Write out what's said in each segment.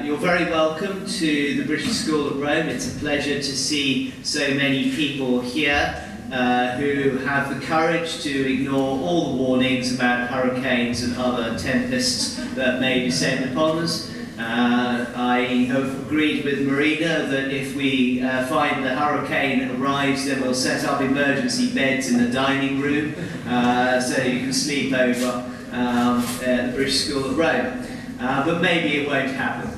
You're very welcome to the British School at Rome. It's a pleasure to see so many people here who have the courage to ignore all the warnings about hurricanes and other tempests that may descend upon us. I have agreed with Marina that if we find the hurricane arrives, then we'll set up emergency beds in the dining room so you can sleep over at the British School at Rome. But maybe it won't happen.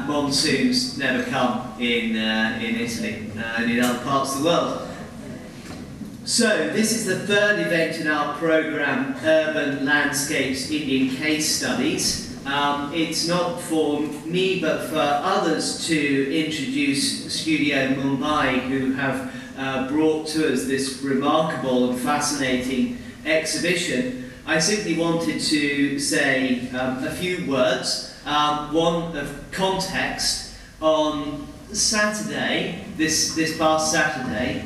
Monsoons never come in Italy and in other parts of the world. So this is the third event in our programme, Urban Landscapes Indian Case Studies. It's not for me but for others to introduce Studio Mumbai, who have brought to us this remarkable and fascinating exhibition. I simply wanted to say a few words, one of context. On Saturday, this past Saturday,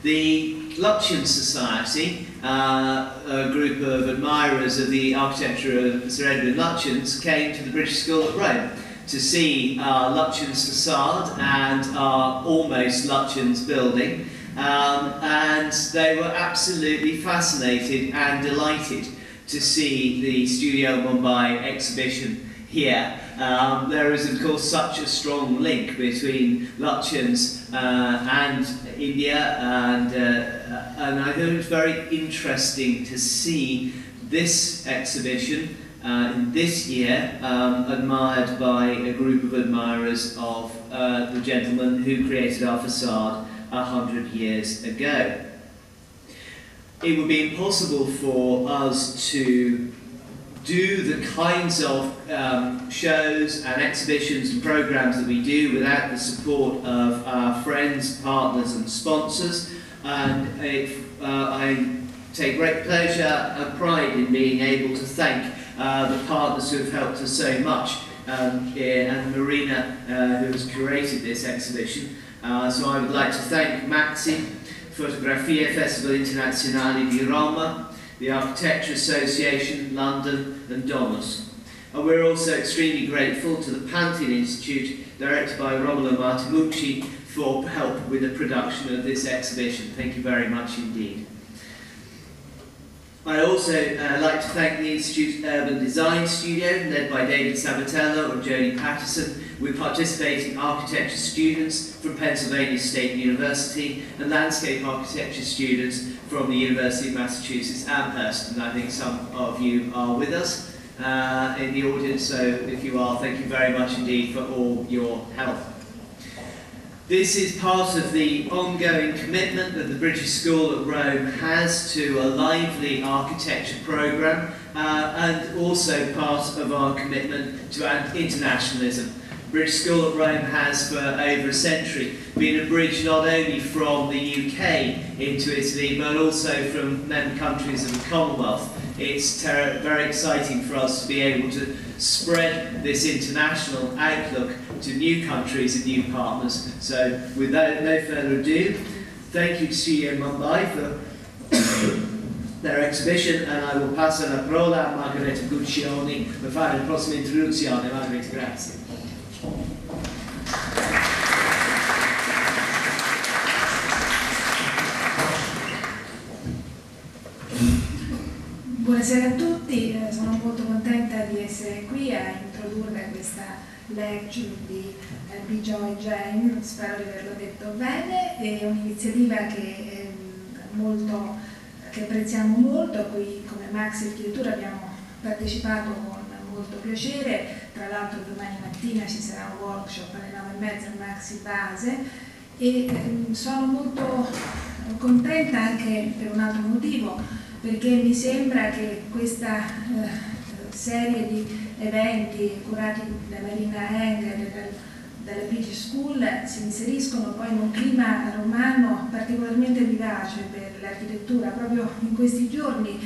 the Lutyens Society, a group of admirers of the architecture of Sir Edwin Lutyens, came to the British School at Rome to see our Lutyens facade and our almost Lutyens building, and they were absolutely fascinated and delighted to see the Studio Mumbai exhibition here. There is of course such a strong link between Lutyens and India, and I thought it was very interesting to see this exhibition in this year admired by a group of admirers of the gentleman who created our facade 100 years ago. It would be impossible for us to do the kinds of shows and exhibitions and programs that we do without the support of our friends, partners and sponsors, and I take great pleasure and pride in being able to thank the partners who have helped us so much, and Marina, who has curated this exhibition. So I would like to thank Maxi, Fotografie Festival Internazionale di Roma, the Architecture Association, London and Domus. And we're also extremely grateful to the Pantheon Institute, directed by Romolo Martinucci, for help with the production of this exhibition. Thank you very much indeed. I'd also like to thank the Institute's Urban Design Studio, led by David Sabatello and Jodie Patterson, with participating architecture students from Pennsylvania State University and landscape architecture students from the University of Massachusetts Amherst. And I think some of you are with us in the audience, so if you are, thank you very much indeed for all your help. This is part of the ongoing commitment that the British School at Rome has to a lively architecture programme, and also part of our commitment to internationalism. British School at Rome has for over a century been a bridge not only from the UK into Italy but also from member countries of the Commonwealth. It's very exciting for us to be able to spread this international outlook to new countries and new partners. So without no further ado, thank you to Studio Mumbai for their exhibition, and I will pass la parola a Margherita Guccioni per fare la prossima introduzione. Margherita, grazie. Buonasera a tutti, sono molto contenta di essere qui a introdurre questa lecture di B-Joy Jane, spero di averlo detto bene. È un'iniziativa che apprezziamo molto, a cui come Maxi Architettura abbiamo partecipato con molto piacere. Tra l'altro domani mattina ci sarà un workshop alle 9:30 al Maxi Base, e sono molto contenta anche per un altro motivo, perché mi sembra che questa serie di eventi curati da Marina Eng dalla British School si inseriscono poi in un clima romano particolarmente vivace per l'architettura. Proprio in questi giorni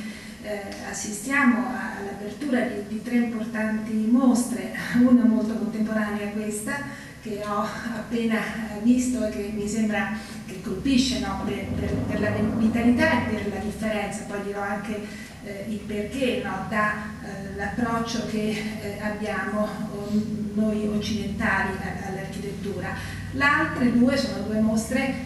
assistiamo all'apertura di 3 importanti mostre, una molto contemporanea, questa che ho appena visto e che mi sembra che colpisce, no? per la vitalità e per la differenza. Poi dirò anche il perché, no, dall'approccio che abbiamo noi occidentali all'architettura. Le altre due sono due mostre,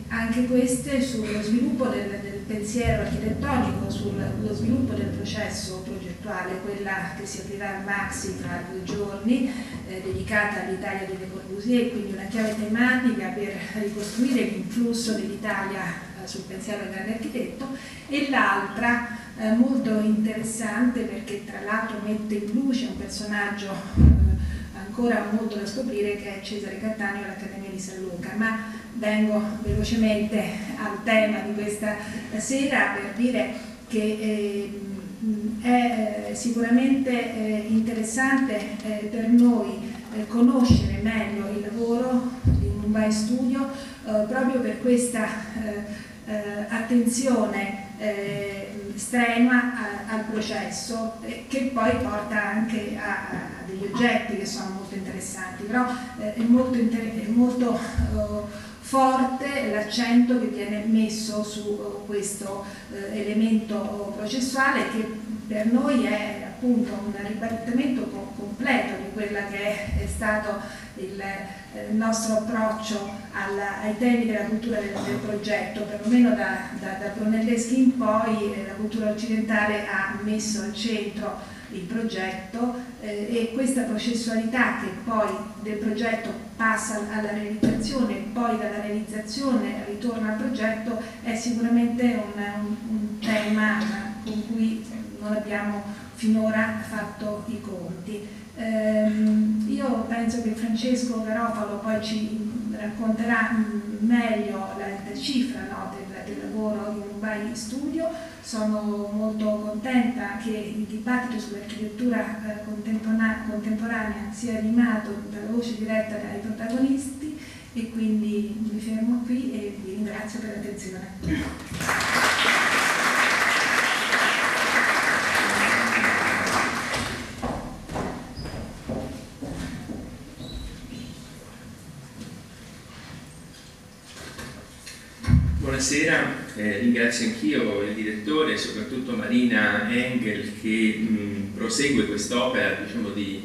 anche queste, sullo sviluppo del pensiero architettonico, sullo sviluppo del processo progettuale, quella che si aprirà al Maxi tra 2 giorni, dedicata all'Italia di Le Corbusier, quindi una chiave tematica per ricostruire l'influsso dell'Italia sul pensiero del grande architetto, e l'altra molto interessante perché tra l'altro mette in luce un personaggio ancora molto da scoprire, che è Cesare Cattaneo all'Accademia di San Luca. Ma vengo velocemente al tema di questa sera per dire che è sicuramente interessante per noi conoscere meglio il lavoro di Mumbai Studio proprio per questa attenzione estrema al processo, che poi porta anche a degli oggetti che sono molto interessanti, però è molto forte l'accento che viene messo su questo elemento processuale, che per noi è appunto un ribaltamento completo di quella che è stato il nostro approccio ai temi della cultura del progetto. Perlomeno da Brunelleschi in poi la cultura occidentale ha messo al centro il progetto, e questa processualità che poi del progetto passa alla realizzazione e poi dalla realizzazione ritorna al progetto è sicuramente un tema con cui non abbiamo finora fatto i conti. Io penso che Francesco Garofalo poi ci racconterà meglio la cifra, no, del lavoro di Mumbai Studio. Sono molto contenta che il dibattito sull'architettura contemporanea sia animato dalla voce diretta dai protagonisti, e quindi mi fermo qui e vi ringrazio per l'attenzione. Buonasera, ringrazio anch'io il direttore e soprattutto Marina Engel che prosegue quest'opera, diciamo, di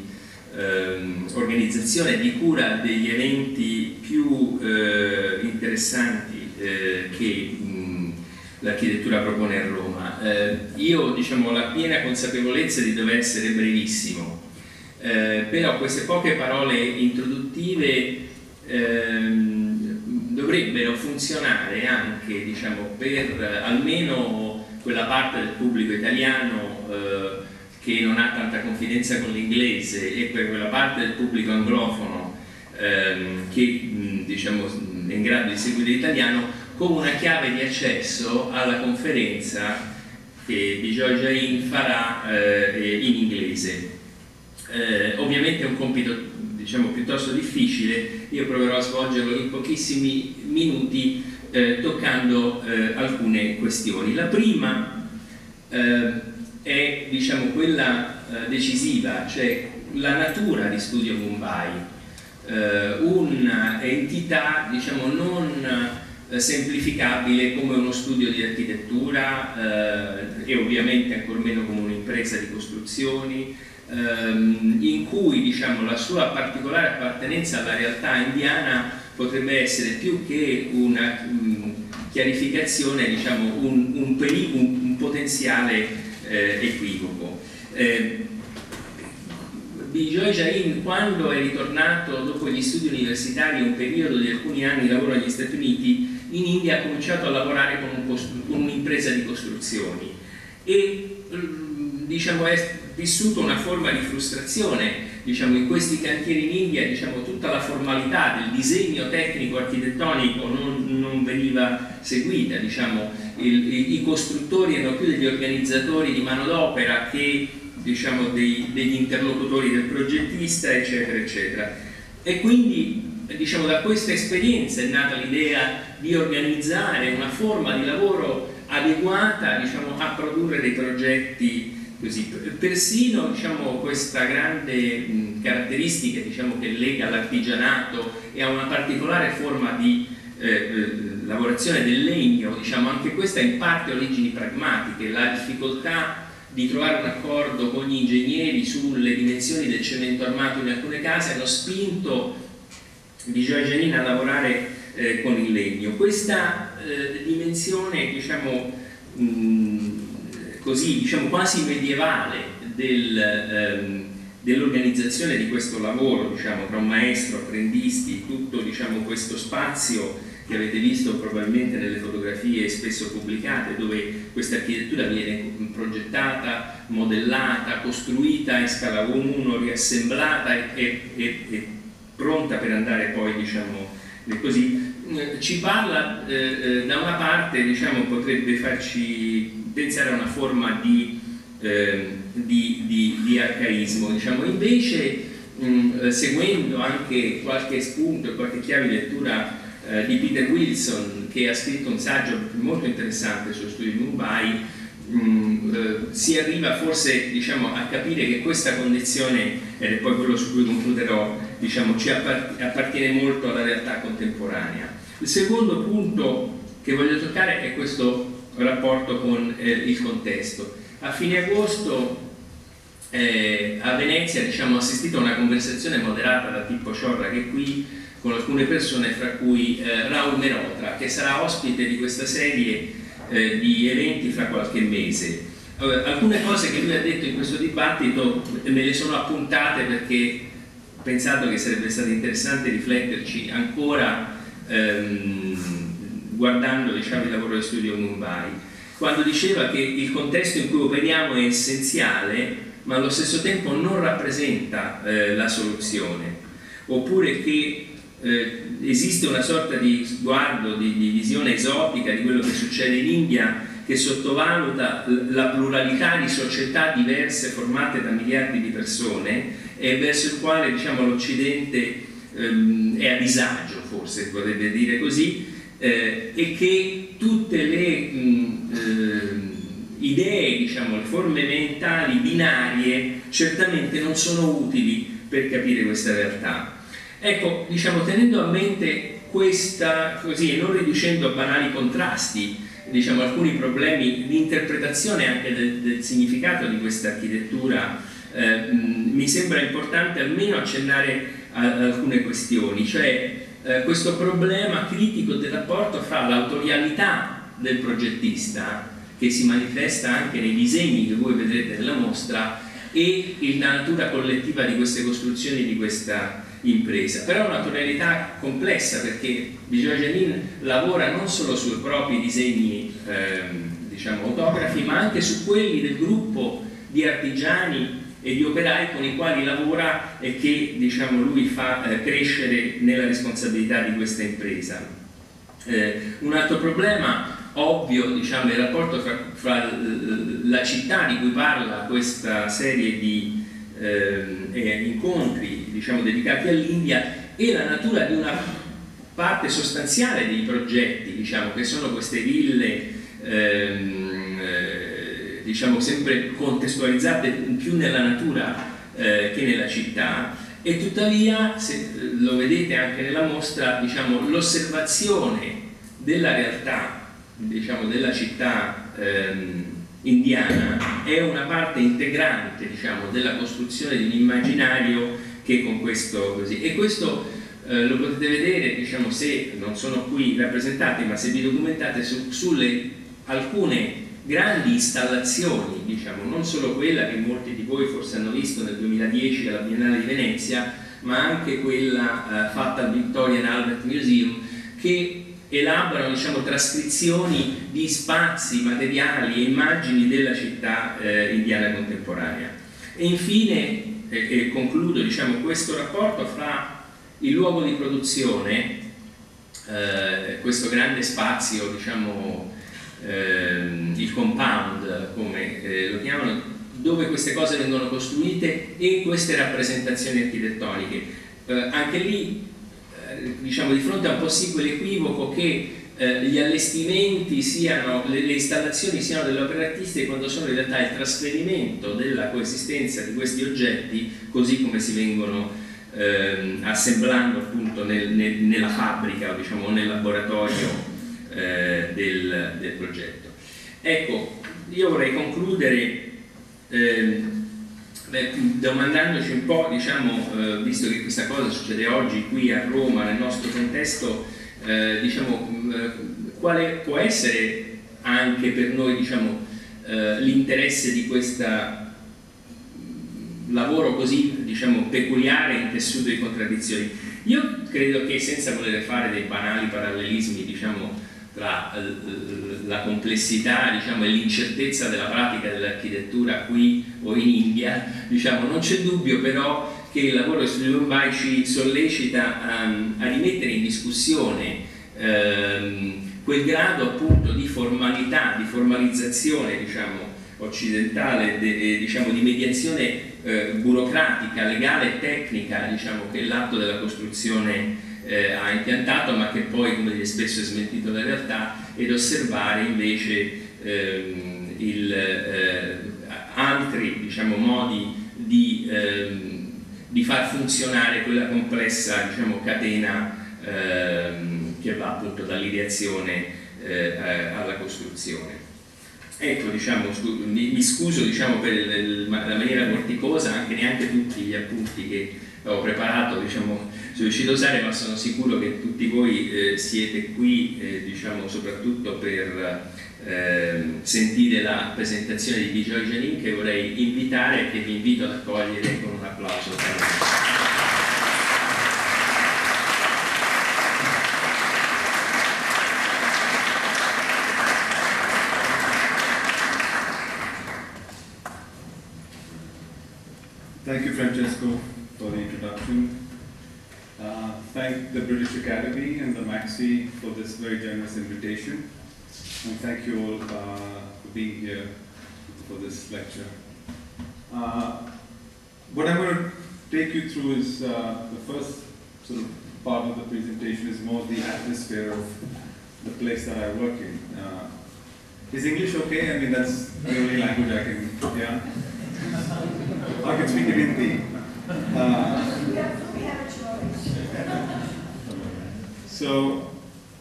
organizzazione e di cura degli eventi più interessanti che l'architettura propone a Roma. Io, diciamo, ho la piena consapevolezza di dover essere brevissimo, però queste poche parole introduttive dovrebbero funzionare anche, diciamo, per almeno quella parte del pubblico italiano che non ha tanta confidenza con l'inglese, e per quella parte del pubblico anglofono che diciamo è in grado di seguire l'italiano, come una chiave di accesso alla conferenza che Bijoy Jain farà in inglese. Ovviamente è un compito, diciamo, piuttosto difficile. Io proverò a svolgerlo in pochissimi minuti toccando alcune questioni. La prima è, diciamo, quella decisiva, cioè la natura di Studio Mumbai, un'entità, diciamo, non semplificabile come uno studio di architettura e ovviamente ancor meno come un'impresa di costruzioni, in cui, diciamo, la sua particolare appartenenza alla realtà indiana potrebbe essere più che una chiarificazione, diciamo, un potenziale equivoco. Bijoy Jain, quando è ritornato dopo gli studi universitari, un periodo di alcuni anni di lavoro negli Stati Uniti, in India ha cominciato a lavorare con un'impresa di costruzioni e, diciamo, è vissuto una forma di frustrazione, diciamo, in questi cantieri in India, diciamo, tutta la formalità del disegno tecnico architettonico non veniva seguita, diciamo, i costruttori erano più degli organizzatori di manodopera che, diciamo, degli interlocutori del progettista, eccetera eccetera. E quindi, diciamo, da questa esperienza è nata l'idea di organizzare una forma di lavoro adeguata, diciamo, a produrre dei progetti così. Persino, diciamo, questa grande caratteristica, diciamo, che lega l'artigianato e a una particolare forma di lavorazione del legno, diciamo, anche questa in parte origini pragmatiche, la difficoltà di trovare un accordo con gli ingegneri sulle dimensioni del cemento armato in alcune case hanno spinto Biggio Janin a lavorare con il legno. Questa dimensione, diciamo, così, diciamo, quasi medievale dell'organizzazione di questo lavoro, diciamo, tra un maestro, apprendisti, tutto, diciamo, questo spazio che avete visto probabilmente nelle fotografie spesso pubblicate, dove questa architettura viene progettata, modellata, costruita in scala 1, riassemblata e pronta per andare poi, diciamo, così, ci parla da una parte, diciamo, potrebbe farci pensare a una forma di arcaismo, diciamo. Invece, seguendo anche qualche spunto e qualche chiave di lettura di Peter Wilson, che ha scritto un saggio molto interessante sullo studio di Mumbai, si arriva forse, diciamo, a capire che questa condizione, ed è poi quello su cui concluderò, diciamo, ci appartiene molto alla realtà contemporanea. Il secondo punto che voglio toccare è questo rapporto con il contesto. A fine agosto a Venezia, diciamo, ho assistito a una conversazione moderata da Pippo Ciorra, che è qui, con alcune persone, fra cui Raul Merotra, che sarà ospite di questa serie di eventi fra qualche mese. Alcune cose che lui ha detto in questo dibattito me le sono appuntate perché ho pensato che sarebbe stato interessante rifletterci ancora guardando, diciamo, il lavoro di studio Mumbai, quando diceva che il contesto in cui operiamo è essenziale, ma allo stesso tempo non rappresenta la soluzione, oppure che esiste una sorta di sguardo, di visione esotica di quello che succede in India, che sottovaluta la pluralità di società diverse formate da miliardi di persone e verso il quale, diciamo, l'Occidente è a disagio, forse potrebbe dire così, e che tutte le idee, diciamo, le forme mentali binarie certamente non sono utili per capire questa realtà. Ecco, diciamo, tenendo a mente questa, così, e non riducendo a banali contrasti, diciamo, alcuni problemi di interpretazione anche del significato di questa architettura, mi sembra importante almeno accennare a alcune questioni, cioè questo problema critico del rapporto fra l'autorialità del progettista, che si manifesta anche nei disegni che voi vedrete nella mostra, e la natura collettiva di queste costruzioni, di questa impresa. Però è una tonalità complessa, perché Biggio Janin lavora non solo sui propri disegni, diciamo, autografi, ma anche su quelli del gruppo di artigiani e di operai con i quali fra e che, diciamo, lui fa crescere nella responsabilità di questa impresa. Un altro problema ovvio, diciamo, è il rapporto fra la città di cui parla questa serie di incontri, diciamo, dedicati all'India, e la natura di una parte sostanziale dei progetti, diciamo, che sono queste ville, diciamo, sempre contestualizzate più nella natura che nella città. E tuttavia, se lo vedete anche nella mostra, diciamo, l'osservazione della realtà, diciamo, della città indiana è una parte integrante, diciamo, della costruzione di un immaginario che con questo così. E questo lo potete vedere, diciamo, se non sono qui rappresentati, ma se vi documentate sulle alcune grandi installazioni, diciamo, non solo quella che molti di voi forse hanno visto nel 2010 alla Biennale di Venezia, ma anche quella fatta al Victoria and Albert Museum, che elaborano, diciamo, trascrizioni di spazi, materiali e immagini della città indiana contemporanea. E infine, e concludo, diciamo, questo rapporto fra il luogo di produzione, questo grande spazio, diciamo, il compound, come lo chiamano, dove queste cose vengono costruite, e queste rappresentazioni architettoniche. Anche lì, diciamo, di fronte a un possibile equivoco che gli allestimenti siano, le installazioni siano delle opere artistiche, quando sono in realtà il trasferimento della coesistenza di questi oggetti così come si vengono assemblando appunto nella fabbrica, diciamo, nel laboratorio del progetto. Ecco, io vorrei concludere domandandoci un po', diciamo, visto che questa cosa succede oggi qui a Roma, nel nostro contesto, diciamo, quale può essere anche per noi, diciamo, l'interesse di questo lavoro così, diciamo, peculiare, intessuto di contraddizioni. Io credo che, senza voler fare dei banali parallelismi, diciamo, tra la complessità, diciamo, e l'incertezza della pratica dell'architettura qui o in India, diciamo, non c'è dubbio però che il lavoro di Mumbai ci sollecita a rimettere in discussione quel grado appunto di formalità, di formalizzazione, diciamo, occidentale, diciamo, di mediazione burocratica, legale e tecnica, diciamo, che l'atto della costruzione ha impiantato, ma che poi, come dire, spesso è smentito dalla realtà, ed osservare invece altri, diciamo, modi di far funzionare quella complessa, diciamo, catena che va appunto dall'ideazione alla costruzione. Ecco, diciamo, mi scuso, diciamo, per la maniera vorticosa, anche neanche tutti gli appunti che avevo preparato, diciamo, sono riuscito a usare, ma sono sicuro che tutti voi siete qui, diciamo, soprattutto per sentire la presentazione di Bijoy Janin, che vorrei invitare e che vi invito ad accogliere con un applauso. Thank you, Francesco, for the introduction. Thank the British Academy and the MAXI for this very generous invitation. And thank you all for being here for this lecture. What I'm going to take you through is the first sort of part of the presentation is more the atmosphere of the place that I work in. Is English okay? I mean, that's the only language I can, yeah? I can speak in Hindi. We have a choice. So,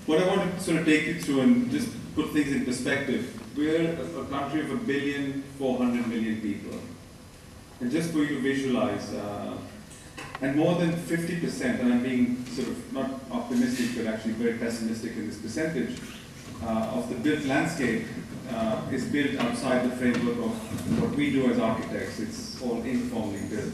what I want to sort of take you through and just put things in perspective, we're a country of 1,400,000,000 people. And just for you to visualize, and more than 50%, and I'm being sort of not optimistic, but actually very pessimistic in this percentage, of the built landscape is built outside the framework of what we do as architects. It's all informally built.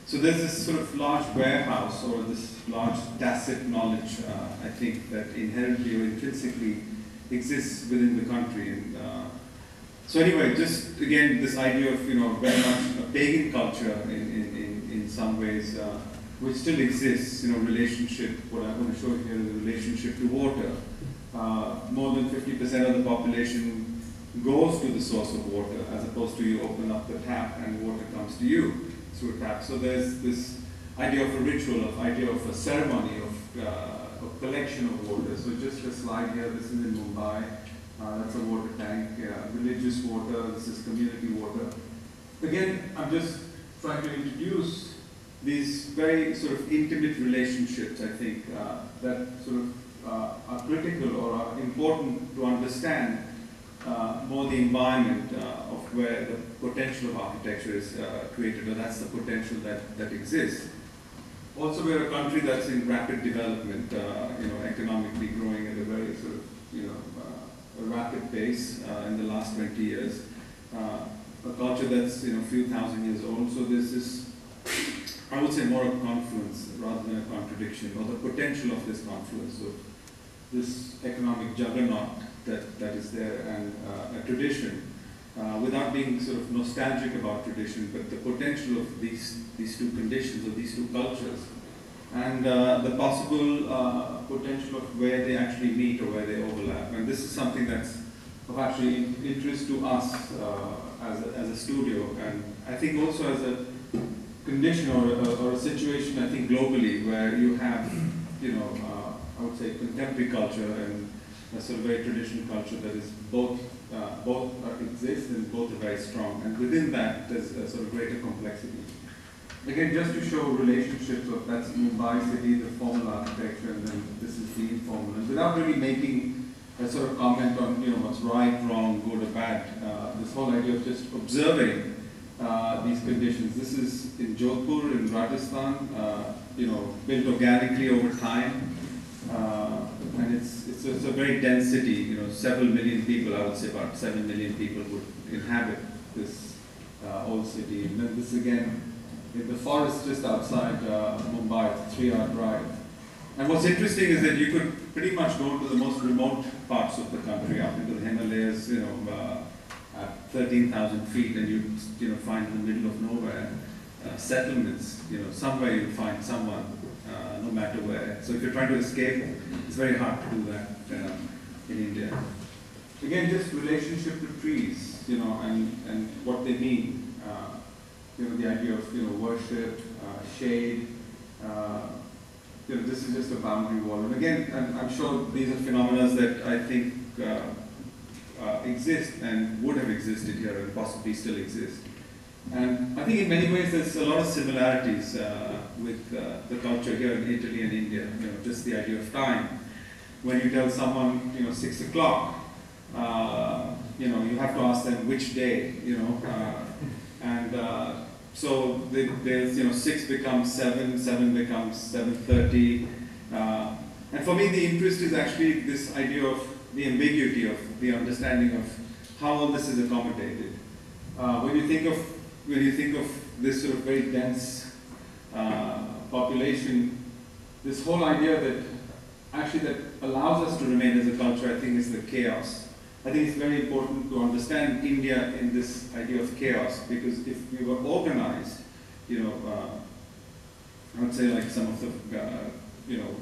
So there's this sort of large warehouse or this large tacit knowledge, I think, that inherently or intrinsically exists within the country. And so anyway, just again, this idea of, you know, very much a pagan culture in some ways, which still exists, you know, relationship, what I'm going to show you here is the relationship to water. More than 50% of the population goes to the source of water, as opposed to you open up the tap and water comes to you through a tap. So there's this idea of a ritual, idea of a ceremony, of a collection of water. So just a slide here, this is in Mumbai, that's a water tank, religious water, this is community water. Again, I'm just trying to introduce these very sort of intimate relationships, I think, that sort of are critical or are important to understand more the environment of where the potential of architecture is created, or that's the potential that exists. Also, we're a country that's in rapid development, you know, economically growing at a very sort of, you know, a rapid pace in the last 20 years. A culture that's, you know, a few thousand years old. So there's this, I would say, more of a confluence rather than a contradiction, or the potential of this confluence of this economic juggernaut that is there, and a tradition, without being sort of nostalgic about tradition, but the potential of these two conditions, or these two cultures, and the possible potential of where they actually meet or where they overlap. And this is something that's of actually interest to us as a studio, and I think also as a condition or a situation, I think, globally, where you have, you know, I would say contemporary culture and a sort of very traditional culture that is both exist and both are very strong. And within that, there's a sort of greater complexity. again, just to show relationships of that's Mumbai city, the formal architecture, and then this is the informal. And without really making a sort of comment on what's right, wrong, good or bad, this whole idea of just observing these conditions. This is in Jodhpur, in Rajasthan, built organically over time, and it's a very dense city. Several million people. I would say about 7 million people would inhabit this old city. And then this again, in the forest just outside Mumbai, it's a 3-hour drive. And what's interesting is that you could pretty much go to the most remote parts of the country, up into the Himalayas, at 13,000 feet, and you find in the middle of nowhere settlements. Somewhere you'll find someone, no matter where. So if you're trying to escape, it's very hard to do that in India. Again, just relationship to trees, and what they mean. The idea of worship, shade. This is just a boundary wall. And again, I'm sure these are phenomena that I think exist and would have existed here and possibly still exist. And I think in many ways there's a lot of similarities with the culture here in Italy and India. Just the idea of time. When you tell someone, 6 o'clock, you have to ask them which day, so there's 6 becomes 7, 7 becomes 7:30, and for me the interest is actually this idea of the ambiguity of the understanding of how all this is accommodated. When you think of this sort of very dense population, this whole idea that allows us to remain as a culture, I think, is the chaos. I think it's very important to understand India in this idea of chaos, because if we were organized, I would say like some of the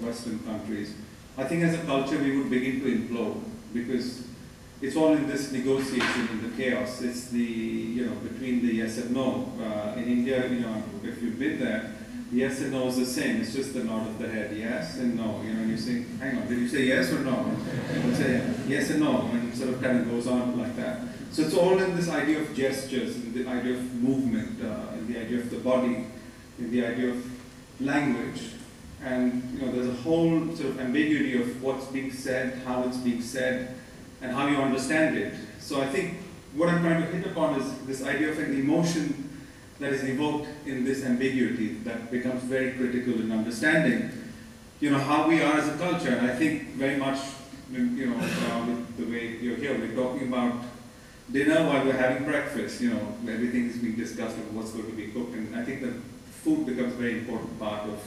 Western countries, I think as a culture we would begin to implode, because it's all in this negotiation in the chaos. It's the between the yes and no. In India, if you've been there, yes and no is the same. It's just the nod of the head, yes and no. And you say, hang on, did you say yes or no? And you say yes and no, and it sort of kind of goes on like that. So it's all in this idea of gestures, in the idea of movement, in the idea of the body, in the idea of language. And there's a whole sort of ambiguity of what's being said, how it's being said, and how you understand it. So I think what I'm trying to hit upon is this idea of an emotion that is evoked in this ambiguity that becomes very critical in understanding, how we are as a culture. And I think very much, with the way you're here, we're talking about dinner while we're having breakfast. Everything is being discussed of what's going to be cooked, and I think that food becomes a very important part of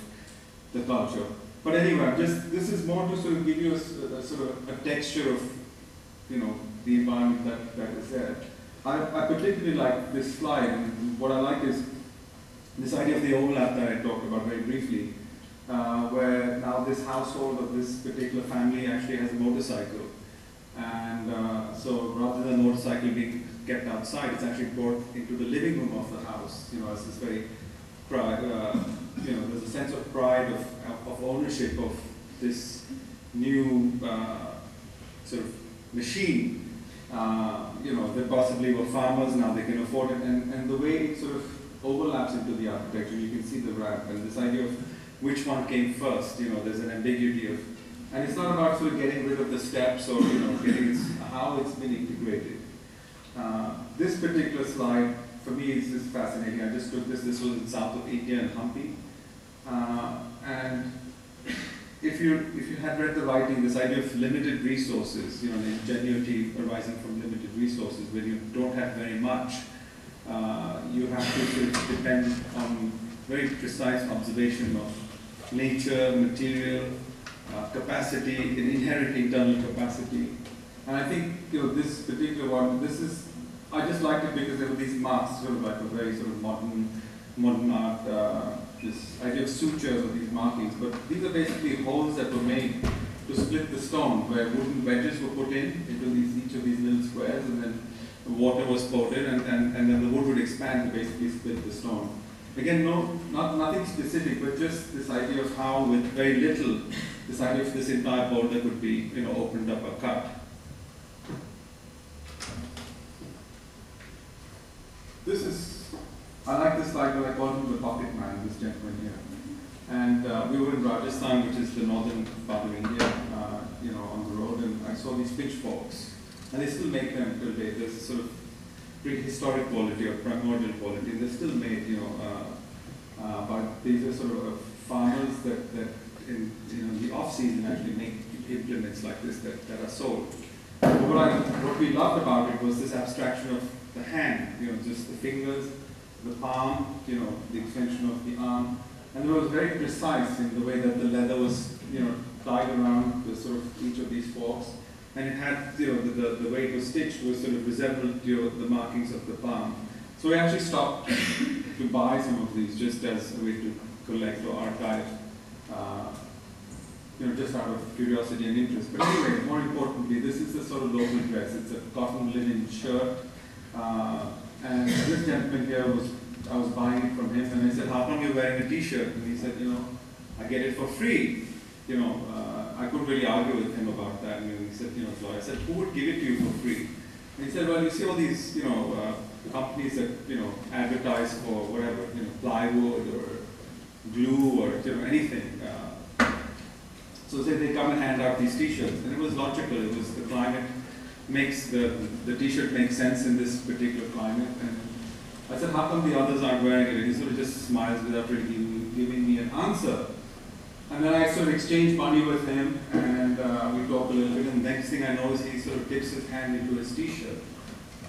the culture. But anyway, this is more to sort of give you a sort of a texture of, the environment that is there. I particularly like this slide, and what I like is this idea of the overlap that I talked about very briefly, where now this household of this particular family actually has a motorcycle. And so rather than the motorcycle being kept outside, it's actually brought into the living room of the house. As this very pride, there's a sense of pride of ownership of this new sort of machine. They possibly were farmers, now they can afford it, and the way it sort of overlaps into the architecture, you can see the ramp, and this idea of which one came first, there's an ambiguity of, and it's not about sort of getting rid of the steps or, how it's been integrated. This particular slide, for me, is just fascinating. I just took this was in south of India in Hampi, and if you had read the writing, this idea of limited resources, the ingenuity arising from limited resources, where you don't have very much, you have to sort of depend on very precise observation of nature, material, capacity, an inherent internal capacity. And I think this particular one, I just liked it because there were these marks, sort of like a very sort of modern art. This idea of sutures of these markings, but these are basically holes that were made to split the stone, where wooden wedges were put in into each of these little squares, and then the water was poured in, and then the wood would expand to basically split the stone. Again, nothing specific, but just this idea of how, with very little, this idea of this entire boulder could be, opened up or cut. This is I like this title. I call him the pocket man, this gentleman here. And we were in Rajasthan, which is the northern part of India, you know, on the road, and I saw these pitchforks. And they still make them till date. There's a sort of prehistoric quality or primordial quality. They're still made, you know, but these are sort of farmers that in, you know, the off-season actually make implements like this that are sold. But what we loved about it was this abstraction of the hand, you know, just the fingers, the palm, you know, the extension of the arm. And it was very precise in the way that the leather was, you know, tied around the sort of each of these forks. And it had, you know, the way it was stitched was sort of resembled, you know, the markings of the palm. So we actually stopped to buy some of these just as a way to collect or archive, you know, just out of curiosity and interest. But anyway, more importantly, this is the sort of local dress. It's a cotton linen shirt. And this gentleman here I was buying it from him, and I said, how come you're wearing a t-shirt? And he said, you know, I get it for free. You know, I couldn't really argue with him about that. And he said, you know, so I said, who would give it to you for free? And he said, well, you see all these, you know, companies that, you know, advertise for whatever, you know, plywood or glue or, you know, anything. So they come and hand out these t-shirts. And it was logical. It was the climate makes, the t-shirt makes sense in this particular climate. And I said, how come the others aren't wearing it? And he sort of just smiles without really giving me an answer. And then I sort of exchanged money with him, and we talked a little bit, and the next thing I know is he sort of dips his hand into his t-shirt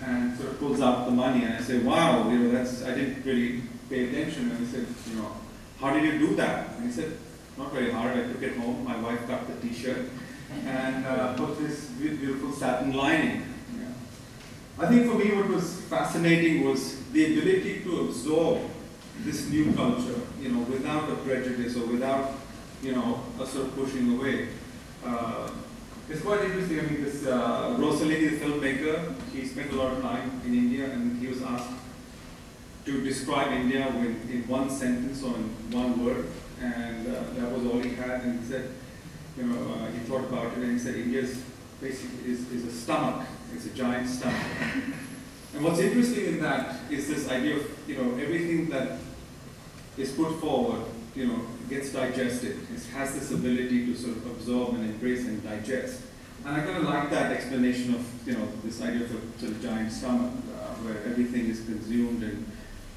and sort of pulls out the money, and I say, wow, you know, I didn't really pay attention. And he said, you know, how did you do that? And he said, not very hard. I took it home, my wife cut the t-shirt, and put this beautiful satin lining. Yeah. I think for me what was fascinating was the ability to absorb this new culture, you know, without a prejudice or without, you know, a sort of pushing away. It's quite interesting. I mean, this Rossellini, the filmmaker, he spent a lot of time in India, and he was asked to describe India in one sentence or in one word, and that was all he had. And he said, you know, he thought about it, and he said, India's basically is a stomach. It's a giant stomach. And what's interesting in that is this idea of, you know, everything that is put forward, you know, gets digested. It has this ability to sort of absorb and embrace and digest. And I kind of like that explanation of, you know, this idea of a sort of giant stomach, where everything is consumed and,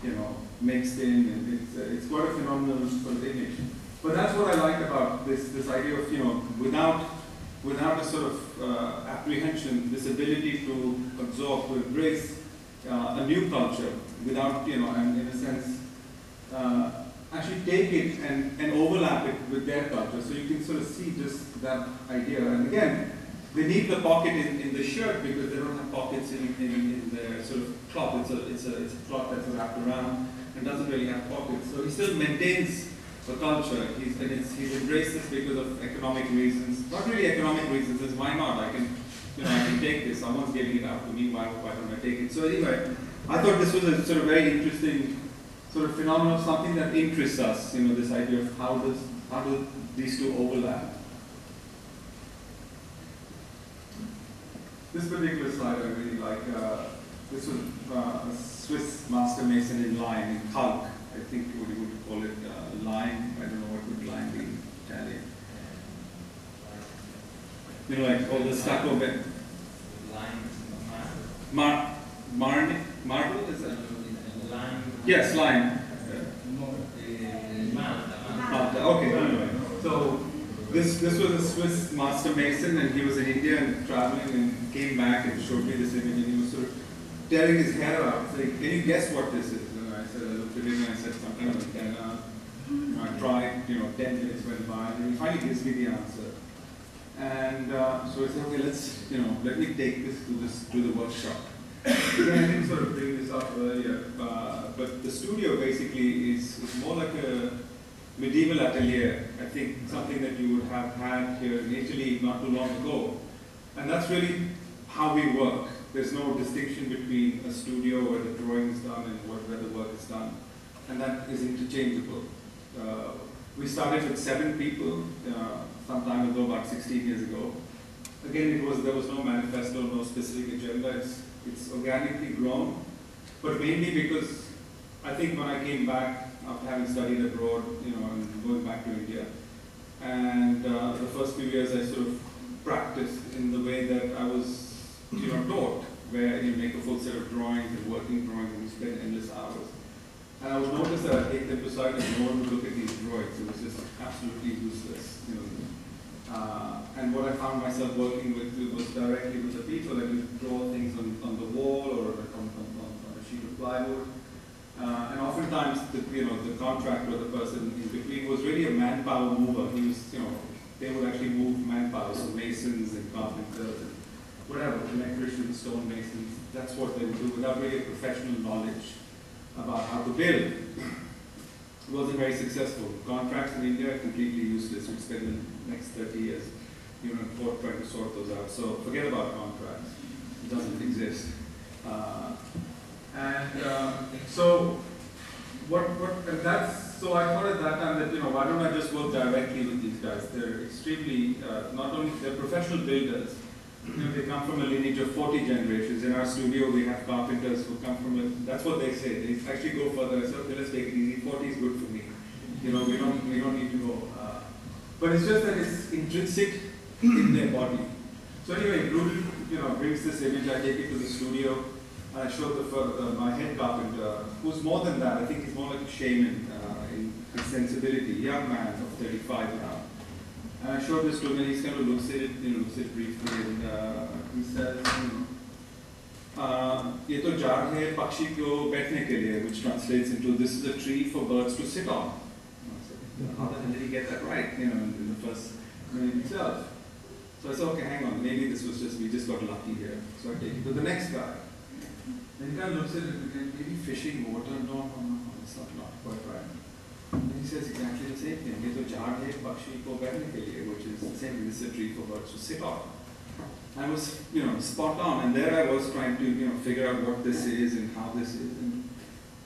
you know, mixed in, and it's quite a phenomenal sort of image. But that's what I like about this idea of, you know, without a sort of apprehension, this ability to absorb, to embrace a new culture, without, you know, and in a sense, actually take it and overlap it with their culture. So you can sort of see just that idea. And again, they need the pocket in the shirt because they don't have pockets in their sort of cloth. It's a cloth that's wrapped around and doesn't really have pockets. So he still maintains the culture. He's embraced this because of economic reasons. Not really economic reasons. It's why not? I can take this. Someone's giving it out to me. Why don't I take it? So anyway, I thought this was a sort of very interesting sort of phenomenon, something that interests us, you know, this idea of how do these two overlap. This particular slide I really like. This was a Swiss master mason in lime, in Kalk. I think you would call it lime. I don't know what would lime be in Italian. You know, like all the stucco bit. Marble, is that? Lime. Yes, lime. Okay, anyway. So this was a Swiss master mason, and he was in India and traveling, and came back and showed me this image, and he was sort of tearing his hair out, saying, can you guess what this is? And I said, I looked at him and I said, some kind of antenna. I tried, 10 minutes went by, and he finally gives me the answer. And so I said, okay, let me take this to the workshop. Again, I didn't sort of bring this up earlier, but the studio basically is more like a medieval atelier. I think something that you would have had here in Italy not too long ago. And that's really how we work. There's no distinction between a studio where the drawing is done and where the work is done. And that is interchangeable. We started with 7 people some time ago, about 16 years ago. Again, there was no manifesto, no specific agenda. It's organically grown, but mainly because I think when I came back after having studied abroad, you know, and going back to India, and the first few years I sort of practiced in the way that I was, you know, taught, where you make a full set of drawings and working drawings and you spend endless hours. And I would notice that I take them to side and no one would look at these drawings. It was just absolutely useless, you know. And what I found myself working with was directly with the people that would draw things on the wall or on a sheet of plywood. And oftentimes, the contractor or the person in between was really a manpower mover. He was, you know, they would actually move manpower, so masons and carpenters and whatever, electricians, stone masons. That's what they would do without really professional knowledge about how to build. It wasn't very successful. Contracts in India are completely useless. We spend the next 30 years, you know, trying to sort those out. So forget about contracts. It doesn't exist. So I thought at that time that, you know, why don't I just work directly with these guys? They're extremely, not only, they're professional builders. You know, they come from a lineage of 40 generations. In our studio, we have carpenters who come from that's what they say. They actually go further. I said, okay, let's take it easy. 40 is good for me. You know, we don't need to go. But it's just that it's intrinsic in their body. So anyway, Brutal, you know, brings this image. I take it to the studio. I showed my head carpenter, who's more than that. I think he's more like a shaman in his sensibility. Young man of 35 now. And I showed this to him, and he kind of looks at it, looks at it briefly, and he says, "ये तो झाड़ है पक्षी को बैठने के लिए," which translates into, "This is a tree for birds to sit on." I said, how the hell did he get that right? You know, in the first minute itself. So I said, okay, hang on, maybe this was we just got lucky here. So I take it to the next guy. And he kind of looks at it again, maybe fishing water, no, it's not quite right. And he says exactly the same thing. ये तो झाड़ है पक्षी को बैठने के लिए, which is the same. This is a tree for birds to sit on. I was, you know, spot on, and there I was trying to, you know, figure out what this is and how this is.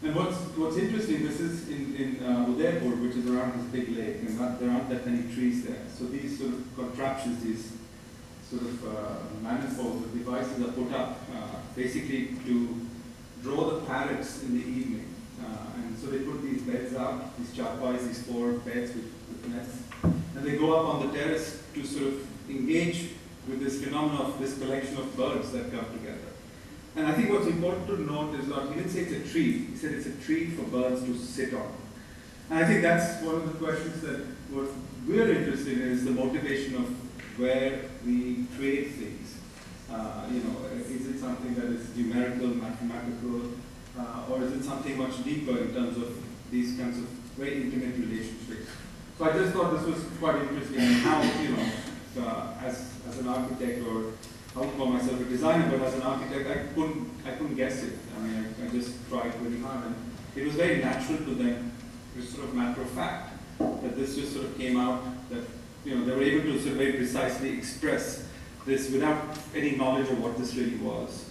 And what's interesting, this is in Udaipur, which is around this big lake, and there aren't that many trees there. So these sort of contraptions, these sort of manifolds, the devices are put up basically to draw the parrots in the evening. And so they put these beds out, these charpais, these 4 beds with nets, and they go up on the terrace to sort of engage with this phenomenon of this collection of birds that come together. And I think what's important to note is that he didn't say it's a tree, he said it's a tree for birds to sit on. And I think that's one of the questions that what we're interested in is the motivation of where we create things. You know, is it something that is numerical, mathematical, or is it something much deeper in terms of these kinds of very intimate relationships? So I just thought this was quite interesting, and how, you know, as an architect, or I wouldn't call myself a designer, but as an architect, I couldn't guess it. I mean, I just tried really hard, and it was very natural to them. It was sort of matter of fact that this just sort of came out, that, you know, they were able to sort of very precisely express this without any knowledge of what this really was.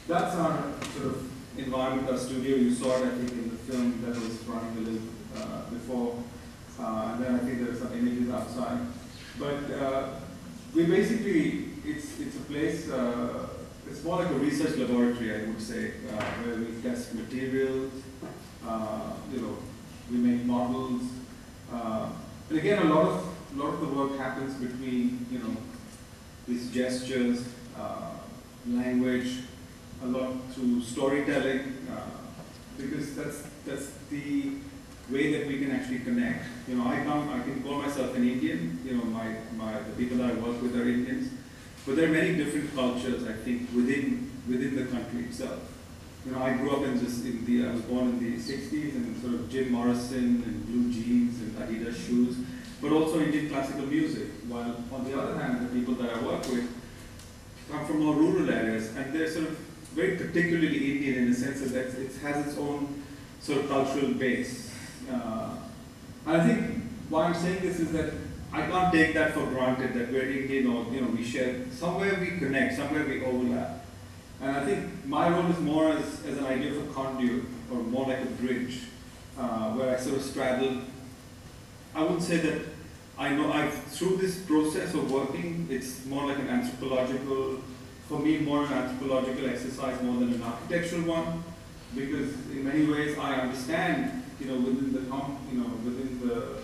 That's our sort of environment, our studio. You saw it, I think, in the film that was running a little before. And then I think there are some images outside. But we basically, it's a place, it's more like a research laboratory, I would say, where we test materials, you know, we make models. And again, a lot of the work happens between, you know, these gestures, language, a lot through storytelling, because that's the way that we can actually connect. You know, I can call myself an Indian. You know, the people that I work with are Indians, but there are many different cultures, I think, within the country itself. You know, I grew up I was born in the 60s, and sort of Jim Morrison and blue jeans and Adidas shoes, but also Indian classical music. While on the other hand, the people that I work with come from more rural areas, and they're sort of very particularly Indian in the sense that it has its own sort of cultural base. And I think why I'm saying this is that I can't take that for granted, that we're Indian, or, you know, we share, somewhere we connect, somewhere we overlap. And I think my role is more as an idea of a conduit, or more like a bridge, where I sort of straddle. I would say that through this process of working, it's more like an anthropological for me, more an anthropological exercise more than an architectural one, because in many ways I understand, within the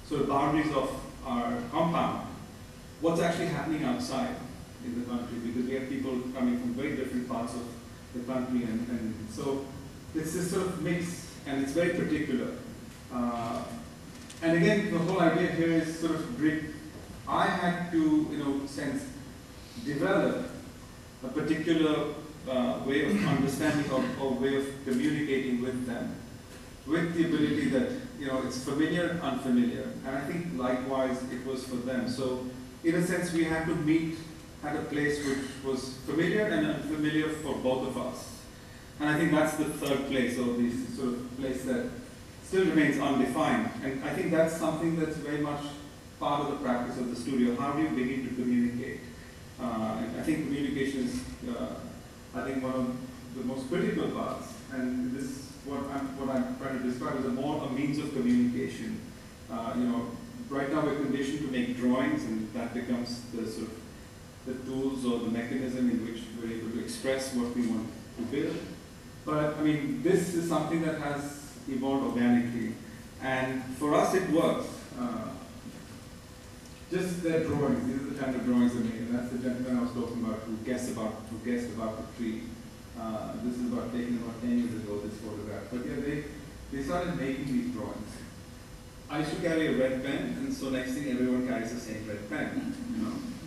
sort of boundaries of our compound, what's actually happening outside in the country, because we have people coming from very different parts of the country, and so it's this sort of mix, and it's very particular. And again, the whole idea here is sort of I had to, in a sense, develop a particular way of understanding or way of communicating with them, with the ability that, it's familiar, unfamiliar. And I think likewise it was for them. So in a sense, we had to meet at a place which was familiar and unfamiliar for both of us. And I think that's the third place, or this sort of place that still remains undefined. And I think that's something that's very much part of the practice of the studio. How do you begin to communicate? I think communication is, I think, one of the most critical parts. And this, what I'm trying to describe is a means of communication. Right now we're conditioned to make drawings, and that becomes the sort of the tools or the mechanism in which we're able to express what we want to build. But I mean, this is something that has evolved organically, and for us it works. Just their drawings, these are the kind of drawings they made. That's the gentleman I was talking about who guessed about the tree. This is taken about 10 years ago, this photograph. But yeah, they started making these drawings. I used to carry a red pen, and so next thing everyone carries the same red pen,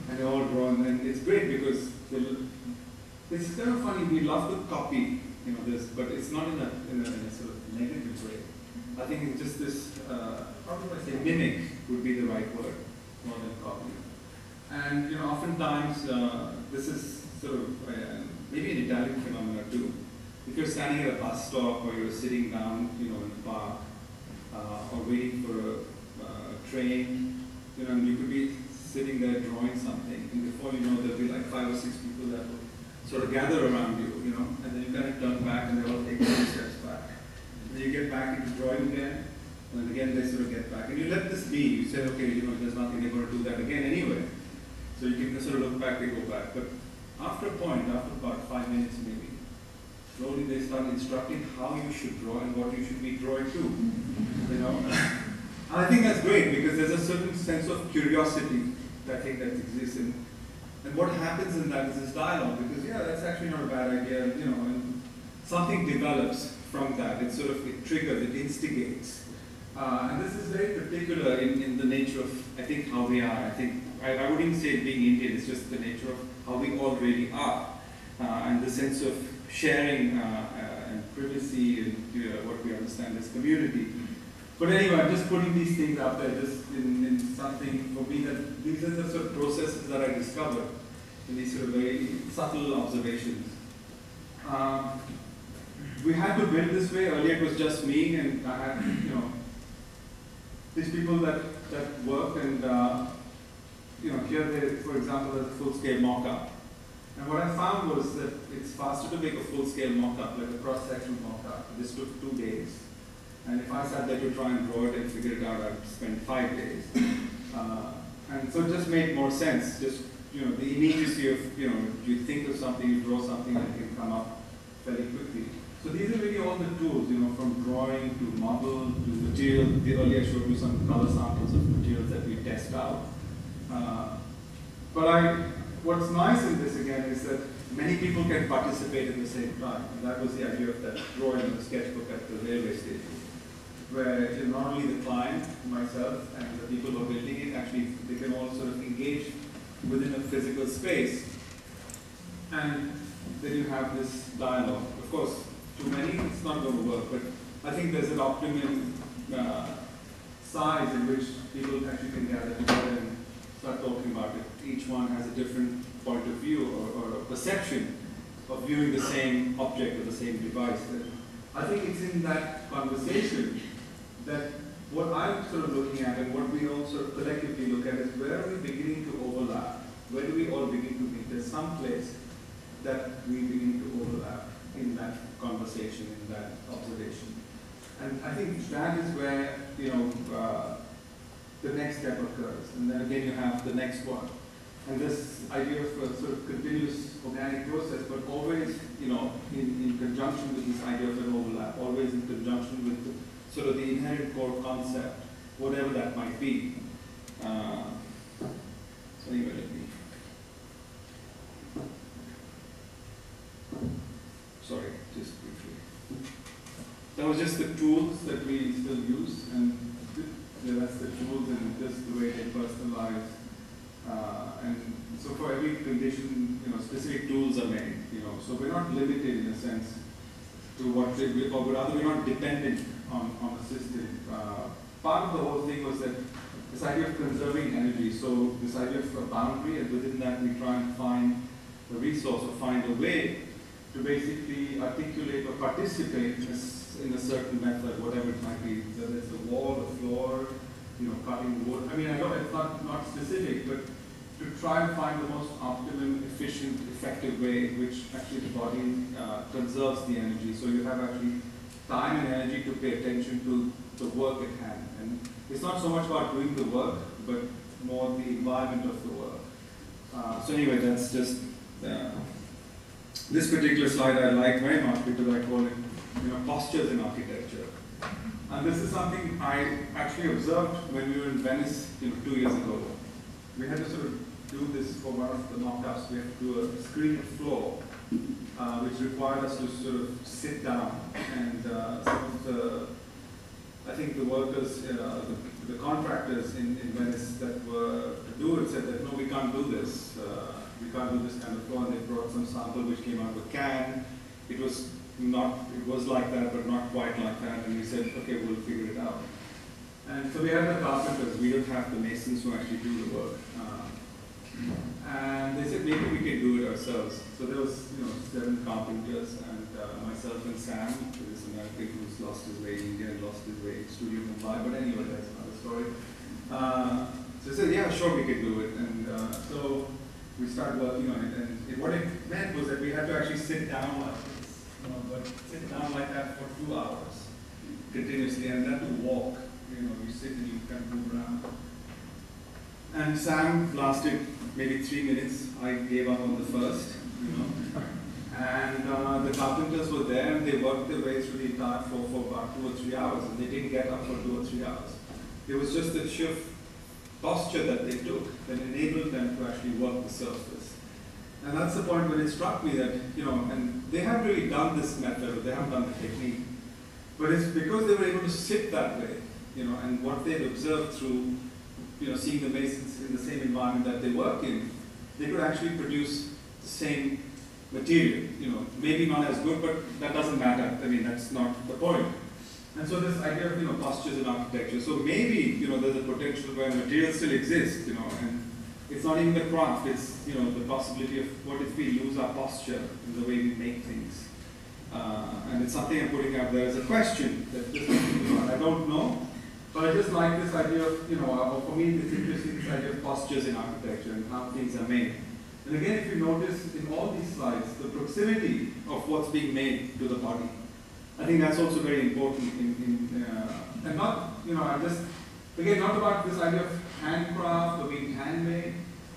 and they're all drawn, and it's great because it's kind of funny. We love to copy, this, but it's not in a sort of negative way. I think it's just this. How do I say? Mimic would be the right word, more than copy. And oftentimes this is sort of maybe an Italian phenomenon too. If you're standing at a bus stop, or you're sitting down, in the park, or waiting for a train, and you could be sitting there drawing something, and before you know, there'll be like 5 or 6 people that will sort of gather around you, and then you kind of turn back, and they all take 2 steps back. And then you get back into drawing again, and then again they sort of get back. And you let this be. You say, okay, there's nothing, they're going to do that again anyway. So you can sort of look back, they go back. But after a point, after about 5 minutes maybe, slowly they start instructing how you should draw and what you should be drawing to. And I think that's great, because there's a certain sense of curiosity that I think that exists in. And what happens in that is this dialogue, because that's actually not a bad idea, and something develops from that. It triggers, it instigates. And this is very particular in the nature of, I think, how we are. I think, I wouldn't even say it being Indian, it's just the nature of how we all really are. And the sense of sharing and privacy and what we understand as community. But anyway, I'm just putting these things out there just in something for me that these are the sort of processes that I discovered in these sort of very subtle observations. We had to build this way. Earlier it was just me, and I had, these people that work, and here they, for example, there's a full-scale mock-up. And what I found was that it's faster to make a full-scale mock-up, like a cross-section mock-up. This took 2 days. And if I sat there to try and draw it and figure it out, I'd spend 5 days. And so it just made more sense. Just, the immediacy of, you think of something, you draw something, and it can come up very quickly. So these are really all the tools, from drawing to model to material. Earlier I showed you some color samples of materials that we test out. What's nice in this again is that many people can participate at the same time. And that was the idea of that drawing of the sketchbook at the railway station, where not only the client, myself, and the people who are building it, actually they can all sort of engage within a physical space. And then you have this dialogue. Of course, too many, it's not going to work, but I think there's an optimum size in which people actually can gather together and start talking about it. Each one has a different point of view or a perception of viewing the same object or the same device. And I think it's in that conversation that what I'm sort of looking at and what we all sort of collectively look at is where are we beginning to overlap? Where do we all begin to meet? There's some place that we begin to overlap in that conversation, in that observation. And I think that is where, the next step occurs. And then again you have the next one. And this idea of a sort of continuous organic process, but always, you know, in conjunction with this idea of an overlap, always in conjunction with the, sort of the inherent core concept, whatever that might be. So anyway, let me. Sorry, just briefly. That was just the tools that we still use, and that's the tools and just the way they personalize. And so for every condition, you know, specific tools are made, you know, so we're not limited in a sense to what they, or rather we're not dependent on a system. Part of the whole thing was that this idea of conserving energy, so this idea of a boundary, and within that we try and find a resource or find a way to basically articulate or participate in a certain method, whatever it might be, whether it's a wall, a floor, you know, cutting wood. I mean, I know it's not specific, but to try and find the most optimum, efficient, effective way in which actually the body conserves the energy. So you have actually time and energy to pay attention to the work at hand. And it's not so much about doing the work, but more the environment of the work. So anyway, that's just this particular slide I like very much because I call it, you know, postures in architecture. And this is something I actually observed when we were in Venice, you know, 2 years ago. We had to sort of do this for one of the mock-ups. We had to do a screened floor, which required us to sort of sit down. And some of the, I think the workers, the contractors in Venice that were to do it said that, no, we can't do this. We can't do this kind of floor. And they brought some sample which came out of a can. It was like that, but not quite like that. And we said, okay, we'll figure it out. And so we had the carpenters. We don't have the masons who actually do the work. And they said, maybe we can do it ourselves. So there was, you know, 7 carpenters and myself and Sam, this American who's lost his way in India and lost his way in Studio Mumbai. But anyway, that's another story. So they said, yeah, sure, we can do it. And so we started working on it. And what it meant was that we had to actually sit down like this, you know, but sit down like that for 2 hours continuously, and then to walk. You know, you sit and you kind of move around. And Sam lasted maybe 3 minutes. I gave up on the first, you know. And the carpenters were there and they worked their way through the entire floor for about 2 or 3 hours, and they didn't get up for 2 or 3 hours. It was just the sheer posture that they took that enabled them to actually work the surface. And that's the point when it struck me that, you know, and they haven't really done this method, or they haven't done the technique, but it's because they were able to sit that way, you know, and what they'd observed through, you know, seeing the masons in the same environment that they work in, they could actually produce the same material, you know, maybe not as good, but that doesn't matter. I mean, that's not the point. And so this idea of, you know, postures in architecture. So maybe, you know, there's a potential where materials still exist, you know, and it's not even the craft, it's, you know, the possibility of what if we lose our posture in the way we make things. And it's something I'm putting out there as a question that just, you know, I don't know. But I just like this idea of, you know, for me it's interesting, this idea of postures in architecture and how things are made. And again, if you notice in all these slides, the proximity of what's being made to the body. I think that's also very important and not, you know, I'm just, again, not about this idea of handcraft or being handmade,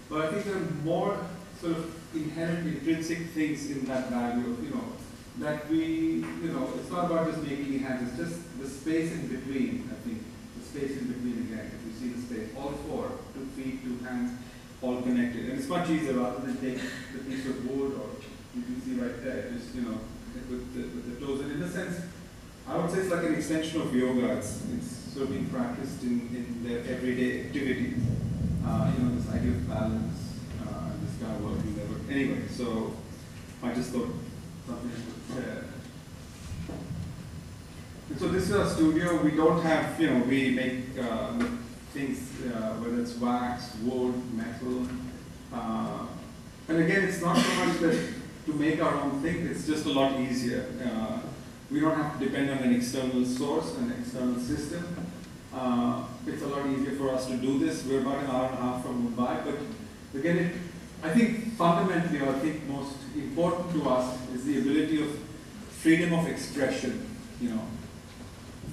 but I think there are more sort of inherent, intrinsic things in that value of, you know, that we, you know, it's not about just making hands, it's just the space in between, I think. Space in between again, if you see the space, all 4, 2 feet, 2 hands, all connected. And it's much easier rather than take the piece of wood, or you can see right there, just, you know, with the toes. And in a sense, I would say it's like an extension of yoga. It's sort of being practiced in their everyday activities. You know, this idea of balance, and this kind of working there. But anyway, so I just thought something I would share. And so this is our studio. We don't have, you know, we make things, whether it's wax, wood, metal. And again, it's not so much that to make our own thing, it's just a lot easier. We don't have to depend on an external source, an external system. It's a lot easier for us to do this. We're about an hour and a half from Mumbai, but again, I think fundamentally, or I think most important to us is the ability of freedom of expression, you know.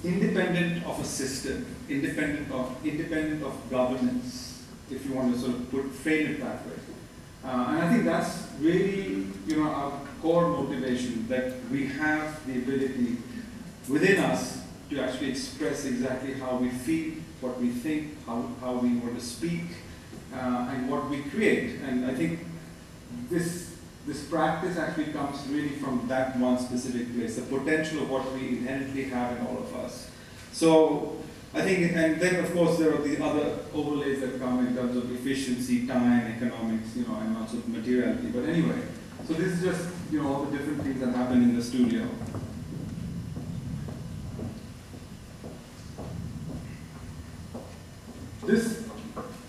Independent of a system, independent of governance, if you want to sort of frame it that way. And I think that's really, our core motivation, that we have the ability within us to actually express exactly how we feel, what we think, how we want to speak, and what we create. And I think this practice actually comes really from that one specific place, the potential of what we inherently have in all of us. So I think, and then of course there are the other overlays that come in terms of efficiency, time, economics, and also materiality. But anyway, so this is just, all the different things that happen in the studio. This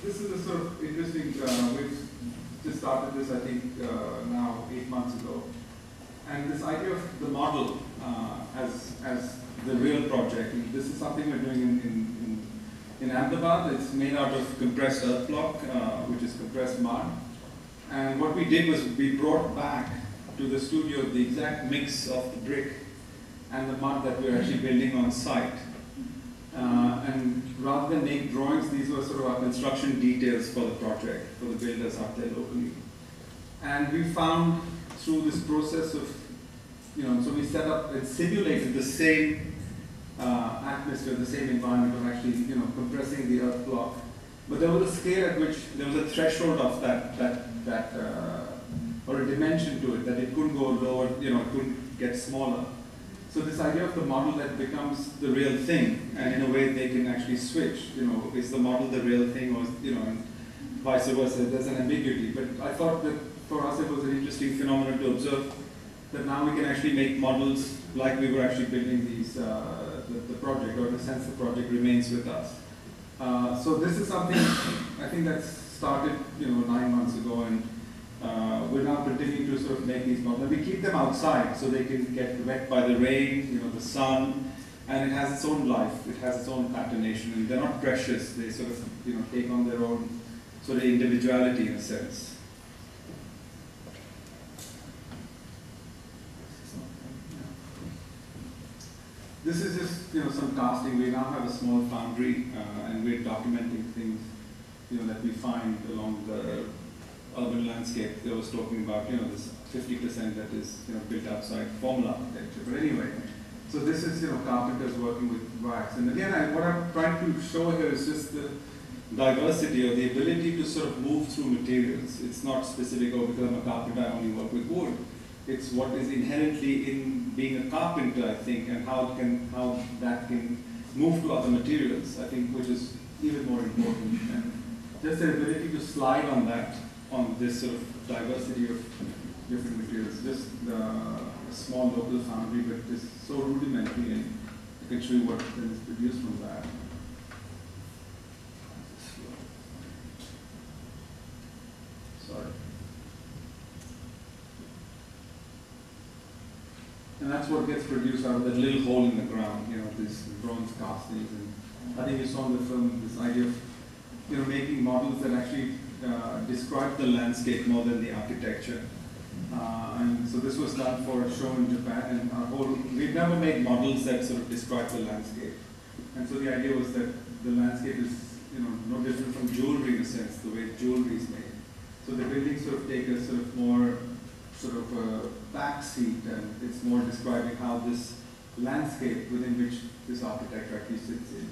is a sort of interesting, we've just started this, I think, now 8 months ago. And this idea of the model as the real project, and this is something we're doing in Ahmedabad. It's made out of compressed earth block, which is compressed mud. And what we did was we brought back to the studio the exact mix of the brick and the mud that we're actually building on site. And rather than make drawings, these were sort of our construction details for the project, for the builders out there locally. And we found through this process of, so we set up and simulated the same atmosphere, the same environment of actually, compressing the earth block. But there was a scale at which there was a threshold of that or a dimension to it, that it couldn't go lower, it couldn't get smaller. So this idea of the model that becomes the real thing, and in a way they can actually switch, is the model the real thing, or, and vice versa, there's an ambiguity. But I thought that for us it was an interesting phenomenon to observe, that now we can actually make models like we were actually building these, the project, or in a sense the project remains with us. So this is something, I think that's started, 9 months ago, and we're now continuing to sort of make these models. We keep them outside so they can get wet by the rain, the sun, and it has its own life, it has its own patternation, and they're not precious. They sort of, take on their own sort of individuality in a sense. This is just, some casting. We now have a small foundry, and we're documenting things, that we find along the urban landscape. They was talking about, this 50% that is, built outside formal architecture. But anyway, so this is, carpenters working with wax. And again, what I'm trying to show here is just the diversity, or the ability to sort of move through materials. It's not specific, because I'm a carpenter, I only work with wood. It's what is inherently in being a carpenter, I think, and how that can move to other materials, I think, which is even more important. And just the ability to slide on that, on this sort of diversity of different materials. Just a small local foundry, but just so rudimentary, and I can show you what is produced from that. Sorry. And that's what gets produced out of that little hole in the ground, these bronze castings. And I think you saw in the film this idea of, making models that actually describe the landscape more than the architecture. And so this was done for a show in Japan, and we've never made models that sort of describe the landscape. And so the idea was that the landscape is, no different from jewelry in a sense, the way jewelry is made. So the buildings sort of take a sort of more back seat, and it's more describing how this landscape within which this architecture actually sits in.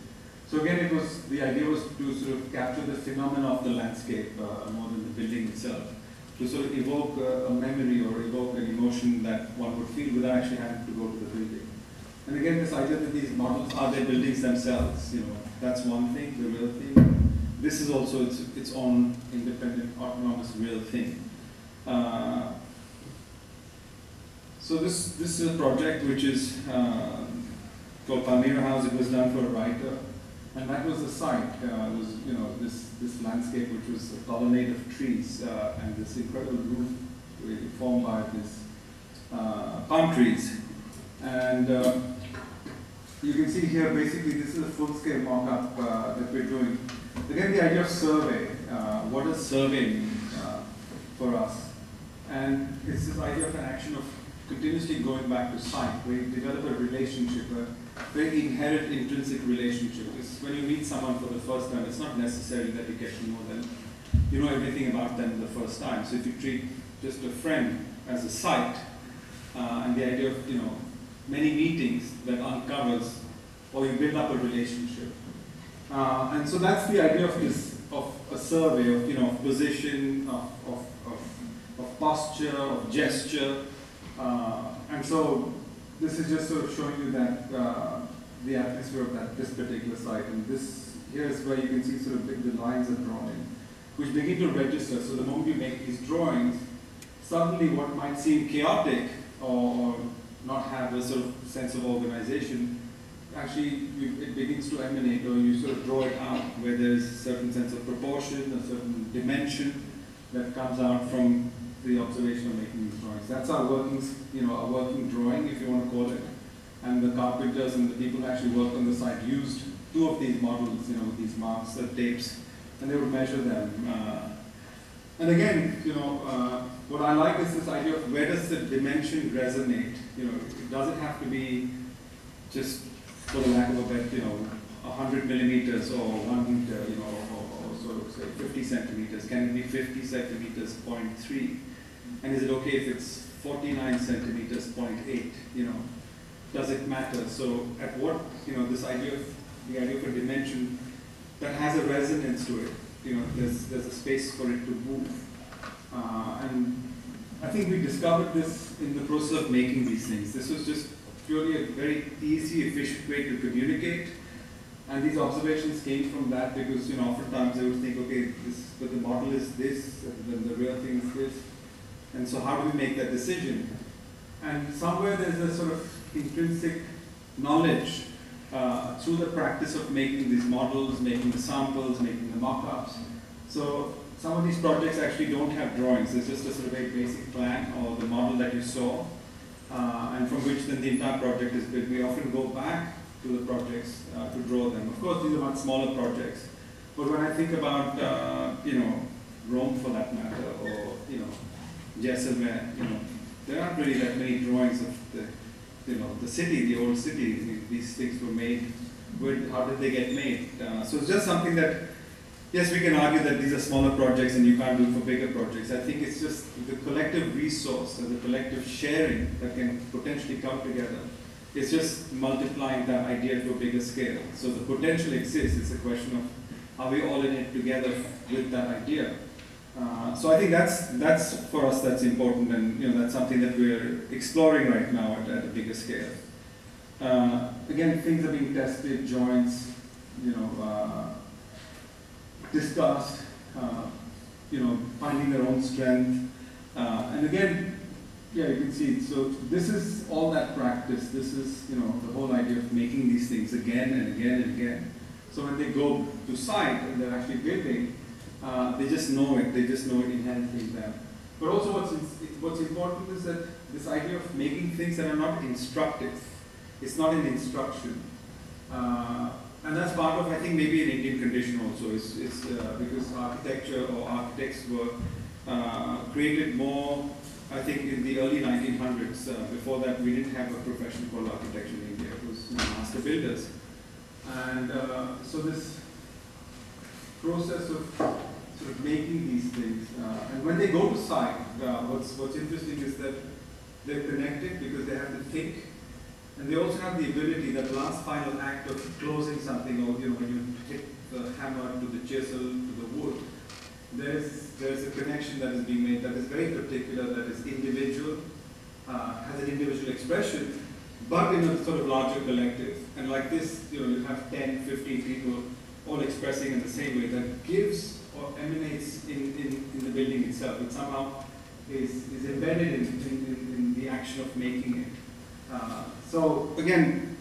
So again, the idea was to sort of capture the phenomena of the landscape more than the building itself, to sort of evoke a memory or evoke an emotion that one would feel without actually having to go to the building. And again, this idea that these models are their buildings themselves, that's one thing, the real thing. This is also its own independent, autonomous, real thing. So this is a project which is called Palmyra House. It was done for a writer, and that was the site. It was this landscape, which was a colonnade of trees and this incredible roof really formed by this palm trees. And you can see here, basically, this is a full-scale mock-up that we're doing. Again, the idea of survey. What does survey mean for us? And it's this idea of an action of continuously going back to site, where you develop a relationship, very inherent intrinsic relationship. It's when you meet someone for the first time, it's not necessarily that you get to know them. You know everything about them the first time. So if you treat just a friend as a site, and the idea of many meetings that uncovers, or you build up a relationship. And so that's the idea of a survey of position, of posture, of gesture. And so this is just sort of showing you that the atmosphere of this particular site. And here is where you can see sort of the lines are drawn in, which begin to register. So the moment you make these drawings, suddenly what might seem chaotic or not have a sort of sense of organization, actually it begins to emanate, or you sort of draw it out where there's a certain sense of proportion, a certain dimension that comes out from the observation of making these drawings. That's our working drawing, if you want to call it. And the carpenters and the people who actually worked on the site used 2 of these models, with these marks, tapes, and they would measure them. And again, what I like is this idea of where does the dimension resonate? Does it have to be just, for the lack of a better, 100 millimeters or 1 meter, or sort of say 50 centimeters? Can it be 50 centimeters, 0.3? And is it okay if it's 49 centimeters, 0.8? Does it matter? So at what, this idea of a dimension that has a resonance to it, there's a space for it to move. And I think we discovered this in the process of making these things. This was just purely a very easy, efficient way to communicate. And these observations came from that because, oftentimes they would think, okay, but the model is this, and then the real thing is this. And so how do we make that decision? And somewhere there's a sort of intrinsic knowledge through the practice of making these models, making the samples, making the mock-ups. So some of these projects actually don't have drawings. It's just a sort of very basic plan or the model that you saw, and from which then the entire project is built. We often go back to the projects to draw them. Of course, these are much smaller projects. But when I think about, Rome for that matter, or, Jaisalmer, there aren't really that many drawings of the city, the old city. These things were made. How did they get made? So it's just something that, yes, we can argue that these are smaller projects and you can't do it for bigger projects. I think it's just the collective resource and the collective sharing that can potentially come together. It's just multiplying that idea to a bigger scale. So the potential exists. It's a question of, are we all in it together with that idea? So I think that's for us, that's important, and that's something that we're exploring right now at a bigger scale. Again, things are being tested, joints, discussed, finding their own strength, and again, yeah, you can see. So this is all that practice. This is the whole idea of making these things again and again and again. So when they go to site and they're actually building, they just know it. They just know it inherently in them. But also what's important is that this idea of making things that are not instructive. It's not an instruction. And that's part of, I think, maybe an Indian condition also. It's because architecture or architects were created more, I think, in the early 1900s. Before that, we didn't have a profession called architecture in India. It was master builders. And so this process of sort of making these things, and when they go to site, what's interesting is that they're connected because they have to think, and they also have the ability, that last final act of closing something, or when you hit the hammer to the chisel to the wood, there's a connection that is being made that is very particular, that is individual, has an individual expression, but in a sort of larger collective. And like this, you have 10, 15 people all expressing in the same way, that gives or emanates in the building itself. It somehow is embedded in the action of making it. So again,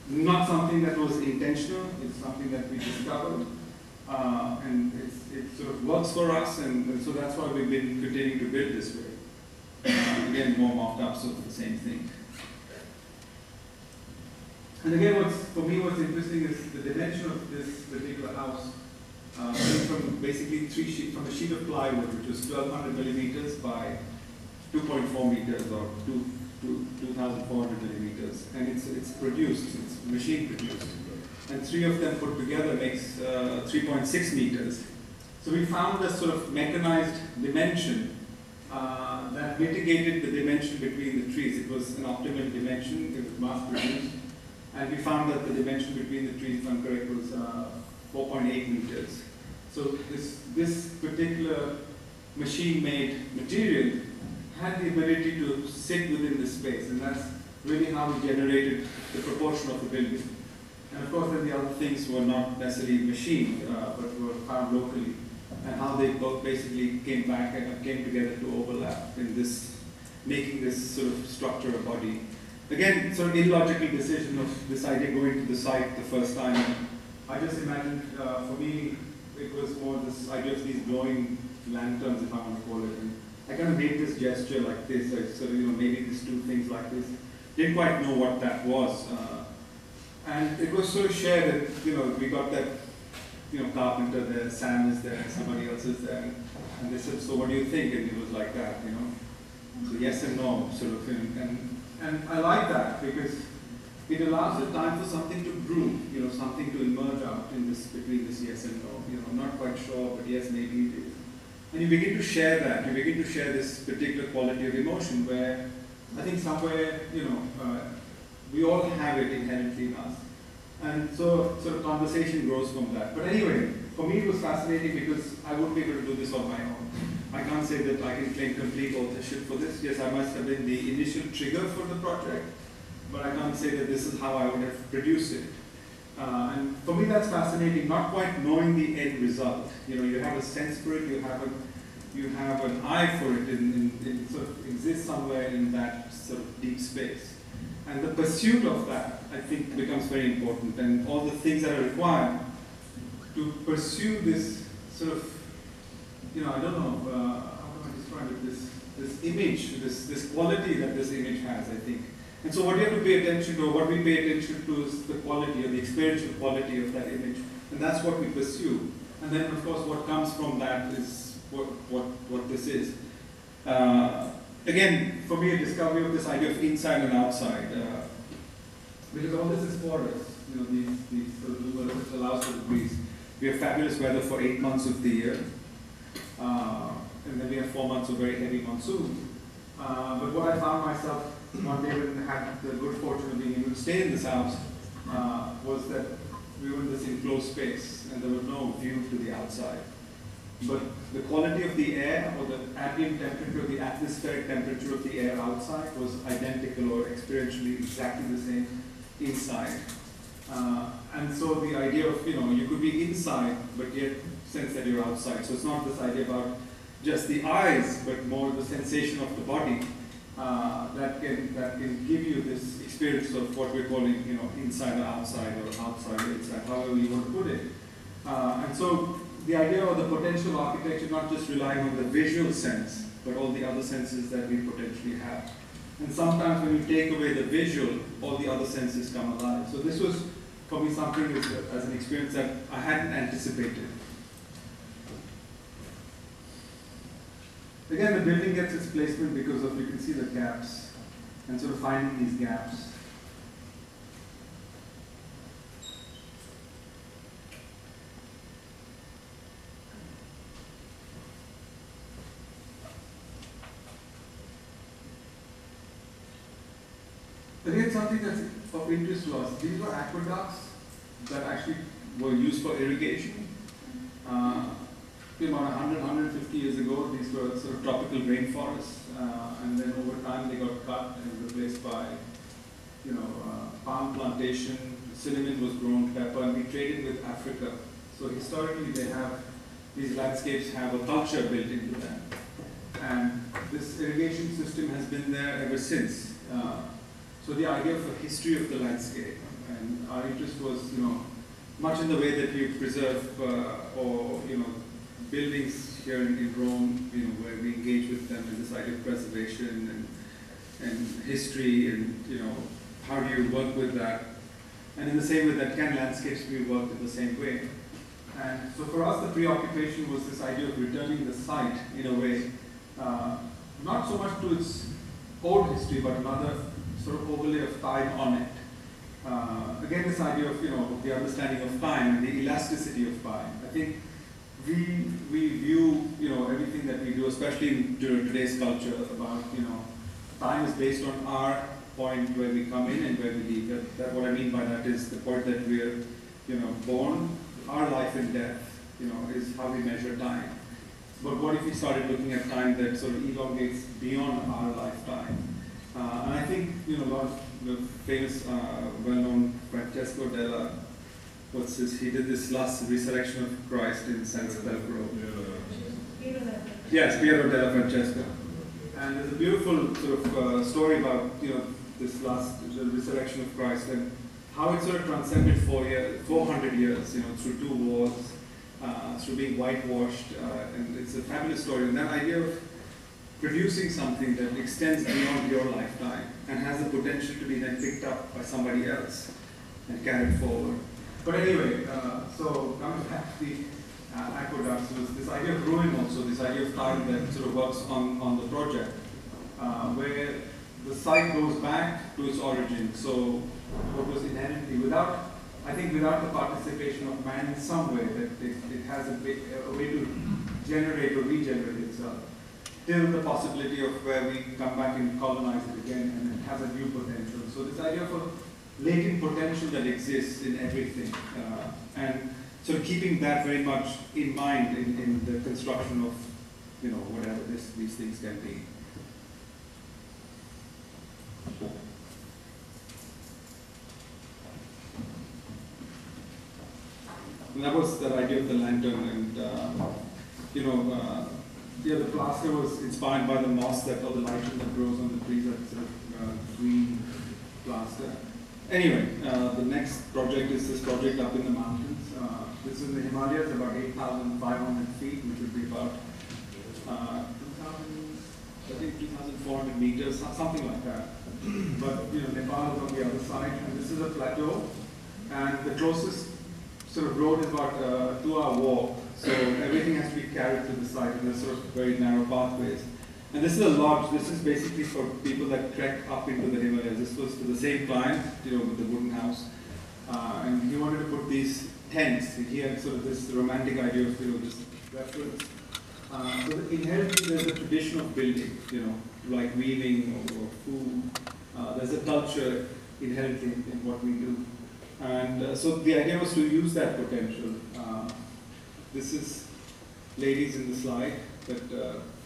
not something that was intentional, it's something that we discovered, and it sort of works for us, and so that's why we've been continuing to build this way. Again, more mock-ups of the same thing. And again, for me what's interesting is the dimension of this particular house came from basically from a sheet of plywood, which was 1200 millimeters by 2.4 meters or 2,400 millimeters, and it's produced, it's machine produced, and 3 of them put together makes 3.6 meters. So we found a sort of mechanized dimension that mitigated the dimension between the trees. It was an optimal dimension, it was mass produced, and we found that the dimension between the trees, if I'm correct, was 4.8 meters. So this particular machine-made material had the ability to sit within the space, and that's really how we generated the proportion of the building. And of course, then the other things were not necessarily machined, but were found locally, and how they both basically came back and came together to overlap in this, making this sort of structure a body. Again, sort of illogical decision of this idea going to the site the first time. I just imagined, for me, it was more this idea of these glowing lanterns, if I want to call it. And I kind of made this gesture like this, I sort of, maybe these two things like this. Didn't quite know what that was. And it was sort of shared that, we got that, carpenter there, Sam is there, somebody else is there. And they said, so what do you think? And it was like that, So yes and no, sort of thing. And I like that because it allows the time for something to brew, something to emerge out in this, between this yes and no. I'm not quite sure, but yes, maybe it is. And you begin to share that. You begin to share this particular quality of emotion where I think somewhere, we all have it inherently in us. And so sort of conversation grows from that. But anyway, for me it was fascinating because I wouldn't be able to do this on my own. I can't say that I can claim complete authorship for this. Yes, I must have been the initial trigger for the project, but I can't say that this is how I would have produced it. And for me that's fascinating, not quite knowing the end result. You have a sense for it, you have an eye for it, it sort of exists somewhere in that sort of deep space. And the pursuit of that, I think, becomes very important, and all the things that are required to pursue this sort of, I don't know, how can I describe it, this image, this quality that this image has, I think. And so what you have to pay attention to, what we pay attention to is the quality or the experiential quality of that image. And that's what we pursue. And then, of course, what comes from that is what this is. Again, for me, a discovery of this idea of inside and outside. Because all this is for us, these sort of blue weather, which allows for the breeze. We have fabulous weather for 8 months of the year. And then we have 4 months of very heavy monsoon. But what I found myself one day when I had the good fortune of being able to stay in this house was that we were in this enclosed space and there was no view to the outside. But the quality of the air or the ambient temperature, the atmospheric temperature of the air outside was identical or experientially exactly the same inside. And so the idea of, you could be inside but yet sense that you're outside. So it's not this idea about just the eyes, but more the sensation of the body that can give you this experience of what we're calling, inside or outside or inside, however you want to put it. And so the idea of the potential architecture not just relying on the visual sense, but all the other senses that we potentially have. And sometimes when you take away the visual, all the other senses come alive. So this was, for me, something as an experience that I hadn't anticipated. Again, the building gets its placement because of, you can see the gaps, and sort of finding these gaps. Again, something that's of interest to us. These were aqueducts that actually were used for irrigation. About 100, 150 years ago, these were sort of tropical rainforests, and then over time they got cut and replaced by, palm plantation. Cinnamon was grown, pepper, and we traded with Africa. So historically, these landscapes have a culture built into them, and this irrigation system has been there ever since. So the idea of a history of the landscape, and our interest was, much in the way that we preserve buildings here in Rome, where we engage with them in this idea of preservation and history, and how do you work with that? And in the same way that can landscapes be worked in the same way. And so for us, the preoccupation was this idea of returning the site in a way, not so much to its old history, but another sort of overlay of time on it. Again, this idea of the understanding of time and the elasticity of time. I think we view everything that we do, especially in today's culture, about time is based on our point where we come in and where we leave. That what I mean by that is the point that we're born. Our life and death is how we measure time. But what if we started looking at time that sort of elongates beyond our lifetime? And I think a lot of the famous, well-known Francesco Della, he did this last resurrection of Christ in San Pellegro. Yes, Piero della Francesca. And there's a beautiful sort of story about this the resurrection of Christ and how it sort of transcended 400 years, through 2 wars, through being whitewashed, and it's a fabulous story. And that idea of producing something that extends beyond your lifetime and has the potential to be then picked up by somebody else and carried forward. But anyway, so coming back to the aqueducts, was this idea of ruin also, this idea of time that sort of works on the project, where the site goes back to its origin. So what was inherently without the participation of man in some way, that it has a way to generate or regenerate itself, till the possibility of where we come back and colonize it again and it has a new potential. So this idea of a latent potential that exists in everything, and sort of keeping that very much in mind in the construction of whatever these things can be. And that was that idea of the lantern, and the plaster was inspired by the moss or the lichen that grows on the trees, that sort of green plaster. Anyway, the next project is this project up in the mountains. This is in the Himalayas, about 8,500 feet, which would be about 2,400 meters, something like that. But Nepal is on the other side, and this is a plateau, and the closest sort of road is about a 2-hour walk. So everything has to be carried to the site, and there's sort of very narrow pathways. And this is a lodge. This is basically for people that trek up into the Himalayas. This was for the same client, with the wooden house, and he wanted to put these tents. He had sort of this romantic idea of just reference. So inherently there's a tradition of building, like weaving or food. There's a culture inherently in what we do. And so the idea was to use that potential. This is ladies in the slide that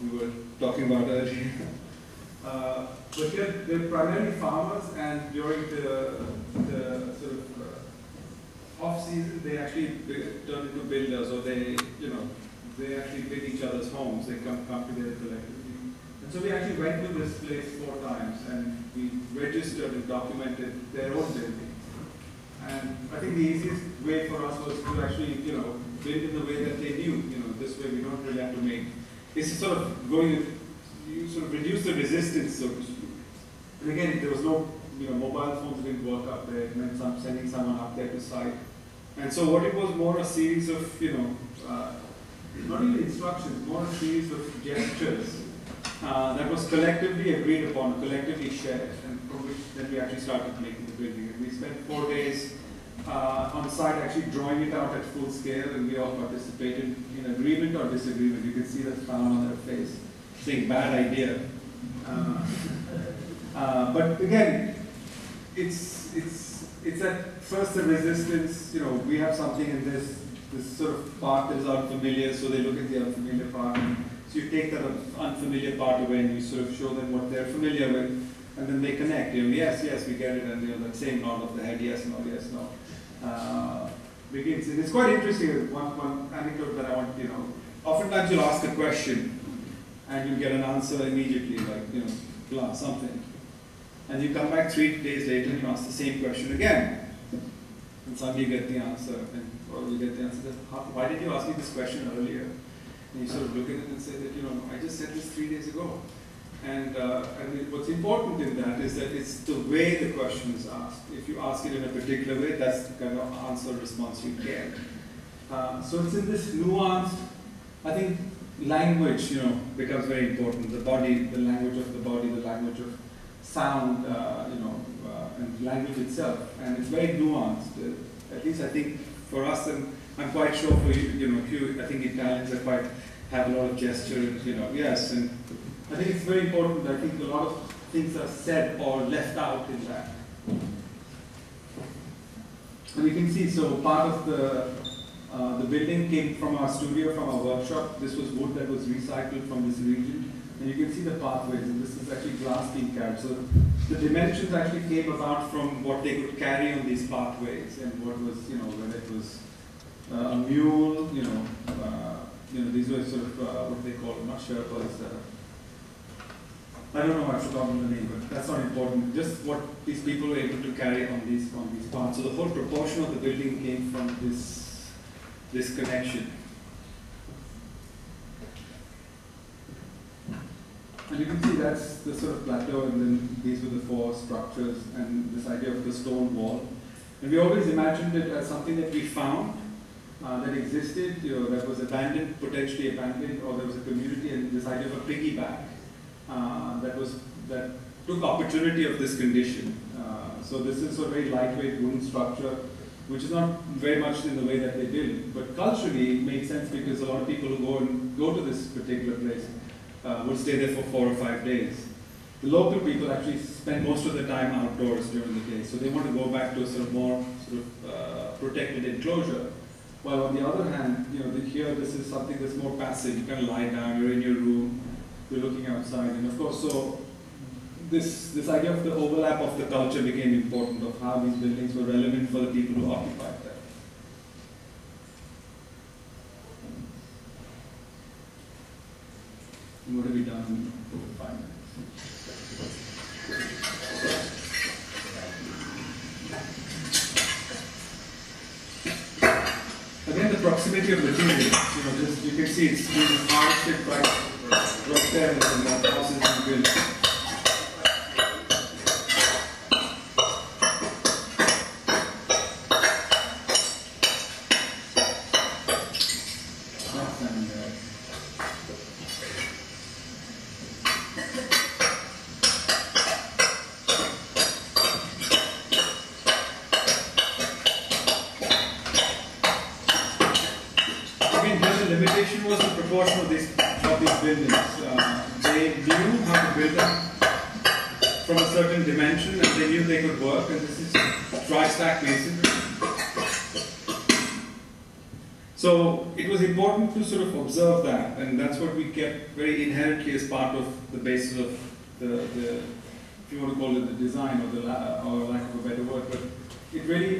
we were talking about earlier. But they're primarily farmers, and during the sort of off-season, they actually turn into builders, or they actually build each other's homes. They come together collectively. And so we actually went to this place 4 times, and we registered and documented their own building. And I think the easiest way for us was to actually, build in the way that they knew. This way we don't really have to make. It's sort of you sort of reduce the resistance, so to speak. And again, there was no, mobile phones didn't work up there. It meant sending someone up there to site. And so what it was more a series of, not even instructions, more a series of gestures that was collectively agreed upon, collectively shared, and from which then we actually started making the building. And we spent 4 days on site actually drawing it out at full scale, and we all participated in agreement or disagreement. You can see the frown on their face, saying bad idea. But again, it's at first the resistance. We have something in this sort of part that is unfamiliar, so they look at the unfamiliar part. So you take that unfamiliar part away and you sort of show them what they're familiar with, and then they connect. Yes, we get it, and that same nod of the head, yes, no. Begins. And it's quite interesting. One anecdote that I want, oftentimes you'll ask a question and you get an answer immediately, like, blah, something. And you come back 3 days later and you ask the same question again. And suddenly you get the answer, or you get the answer that, why did you ask me this question earlier? And you sort of look at it and say that, I just said this 3 days ago. And what's important in that is that it's the way the question is asked. If you ask it in a particular way, that's the kind of answer response you get. So it's in this nuanced, I think language, becomes very important. The body, the language of the body, the language of sound, and language itself. And it's very nuanced. At least I think for us, and I'm quite sure for you, I think Italians are have a lot of gesture, yes. And I think it's very important. I think a lot of things are said or left out in that. And you can see, so part of the building came from our studio, from our workshop. This was wood that was recycled from this region. And you can see the pathways, and this is actually glass being carried. So the dimensions actually came about from what they could carry on these pathways, and what was, whether it was a mule, these were sort of what they call, I'm not sure it was, I don't know, I've forgotten the name, but that's not important. Just what these people were able to carry on these parts. So the whole proportion of the building came from this connection. And you can see that's the sort of plateau, and then these were the four structures, and this idea of the stone wall. And we always imagined it as something that we found, that existed, that was abandoned, potentially abandoned, or there was a community, and this idea of a piggyback that took opportunity of this condition. So this is a very lightweight wooden structure, which is not very much in the way that they build, but culturally it makes sense because a lot of people who go to this particular place would stay there for 4 or 5 days. The local people actually spend most of the time outdoors during the day, so they want to go back to a sort of more protected enclosure. While on the other hand, here this is something that's more passive. You kind of lie down, you're in your room, you're looking outside, and of course, so this idea of the overlap of the culture became important, of how these buildings were relevant for the people who occupied them. And what have we done in 5 minutes? Again, the proximity of materials. You can see it's being harvested right there in the houses and built. Limitation was the proportion of these buildings. They knew how to build them from a certain dimension, and they knew they could work. And this is dry stack masonry. So it was important to sort of observe that, and that's what we kept very inherently as part of the basis of the if you want to call it the design, or lack of a better word, but it really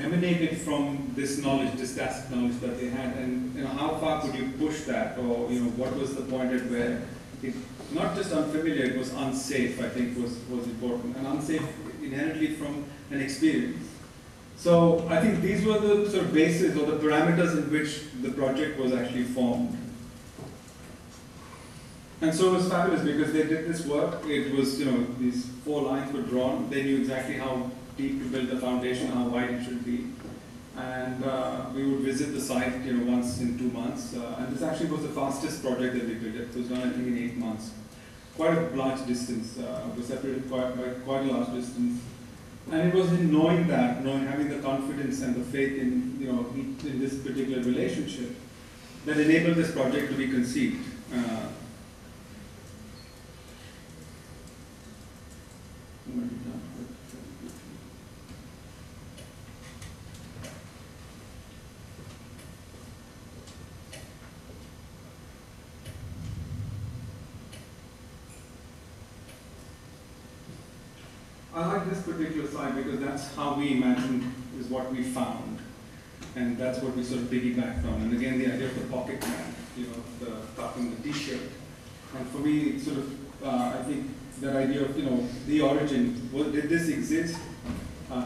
emanated from this knowledge, this tacit knowledge that they had, and how far could you push that, or what was the point at where it not just unfamiliar, it was unsafe. I think was important, and unsafe inherently from an experience. So I think these were the sort of bases or the parameters in which the project was actually formed. And so it was fabulous because they did this work. It was these 4 lines were drawn. They knew exactly how deep to build the foundation, how wide it should be. And we would visit the site once in 2 months. And this actually was the fastest project that we did. It was done, I think, in 8 months. Quite a large distance. We separated by quite a large distance. And it was in knowing that, having the confidence and the faith in in this particular relationship, that enabled this project to be conceived. I like this particular slide because that's how we imagined is what we found, and that's what we sort of piggybacked on. And again, the idea of the pocket man, the tucking the T-shirt. And for me, sort of, I think that idea of the origin. Did this exist?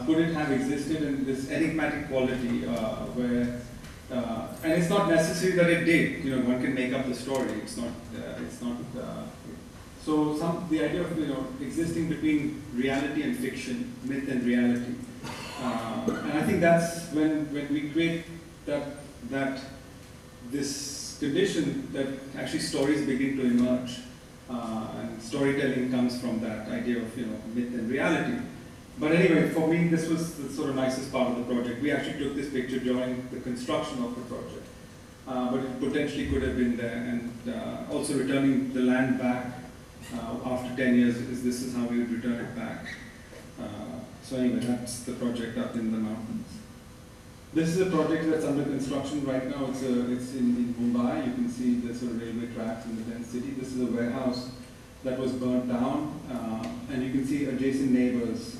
Could it have existed? And this enigmatic quality where, and it's not necessary that it did. One can make up the story. It's not. So the idea of existing between reality and fiction, myth and reality, and I think that's when we create this condition that actually stories begin to emerge. And storytelling comes from that idea of myth and reality. But anyway, for me, this was the sort of nicest part of the project. We actually took this picture during the construction of the project, but it potentially could have been there. And also returning the land back after 10 years, this is how we would return it back. So anyway, that's the project up in the mountains. This is a project that's under construction right now. It's in Mumbai. You can see the sort of railway tracks in the dense city. This is a warehouse that was burnt down, and you can see adjacent neighbors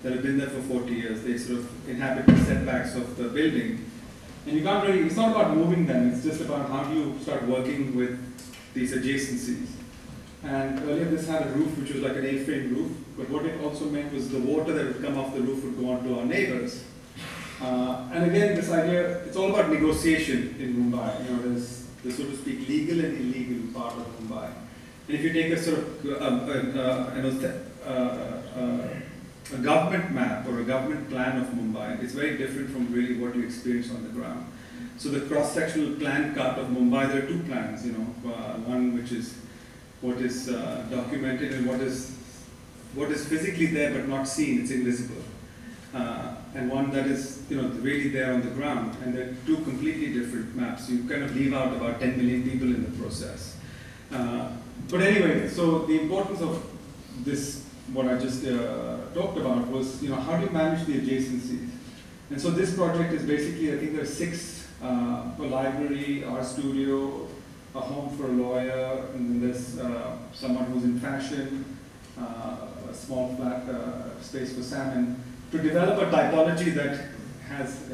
that have been there for 40 years. They sort of inhabit the setbacks of the building. And you can't really, it's not about moving them, it's just about how do you start working with these adjacencies. And earlier this had a roof which was like an A-frame roof, but what it also meant was the water that would come off the roof would go on to our neighbors. And again, this idea, it's all about negotiation in Mumbai. There's the, so to speak, legal and illegal part of Mumbai. And if you take a sort of a government map or a government plan of Mumbai, it's very different from really what you experience on the ground. So the cross-sectional plan cut of Mumbai, there are two plans. One which is what is documented and what is physically there but not seen. It's invisible. And one that is really there on the ground, and they're two completely different maps. You kind of leave out about 10 million people in the process. But anyway, so the importance of this, what I just talked about, was how do you manage the adjacencies? And so this project is basically, I think there's 6, a library, art studio, a home for a lawyer, and then there's someone who's in fashion, a small flat space for salmon, to develop a typology that has,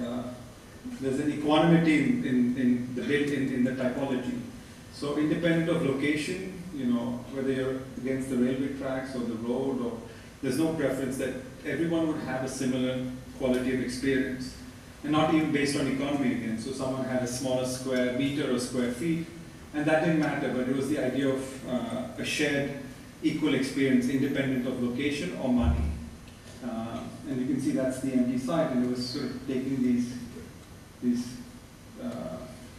there's an equanimity in the typology. So independent of location, whether you're against the railway tracks or the road, or there's no preference, that everyone would have a similar quality of experience. And not even based on economy again. So someone had a smaller square meter or square feet, and that didn't matter, but it was the idea of a shared equal experience independent of location or money. And you can see that's the empty site, and it was sort of taking these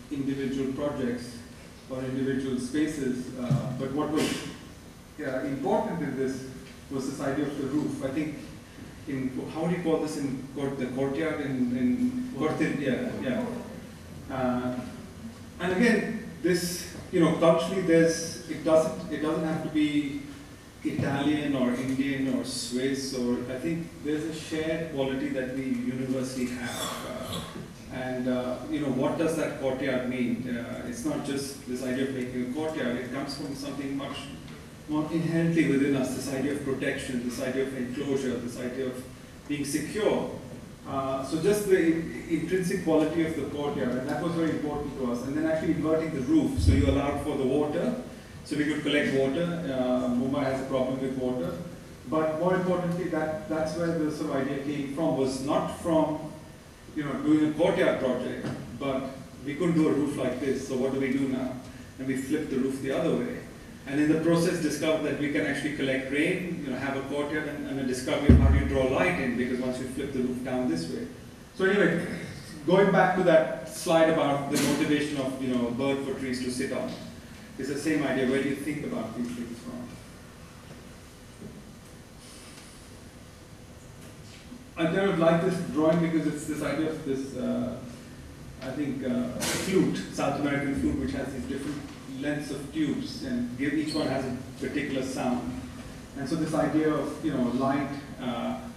individual projects or individual spaces. But what was important in this was this idea of the roof. I think how do you call this in the courtyard in and again, this culturally it doesn't have to be Italian or Indian or Swiss, or I think there's a shared quality that we universally have. What does that courtyard mean? It's not just this idea of making a courtyard, it comes from something much more inherently within us, this idea of protection, this idea of enclosure, this idea of being secure. So just the intrinsic quality of the courtyard, and that was very important to us. And then actually inverting the roof, so you allowed for the water, so we could collect water. Mumbai has a problem with water. But more importantly, that's where the sort of idea came from, was not from doing a courtyard project, but we couldn't do a roof like this, so what do we do now? And we flipped the roof the other way. And in the process discovered that we can actually collect rain, have a courtyard, and a discovery of how do you draw light in, because once you flip the roof down this way. So anyway, going back to that slide about the motivation of a bird for trees to sit on, it's the same idea. Where do you think about these things from? I kind of like this drawing because it's this idea of this, I think, flute, South American flute, which has these different lengths of tubes, and each one has a particular sound. And so this idea of light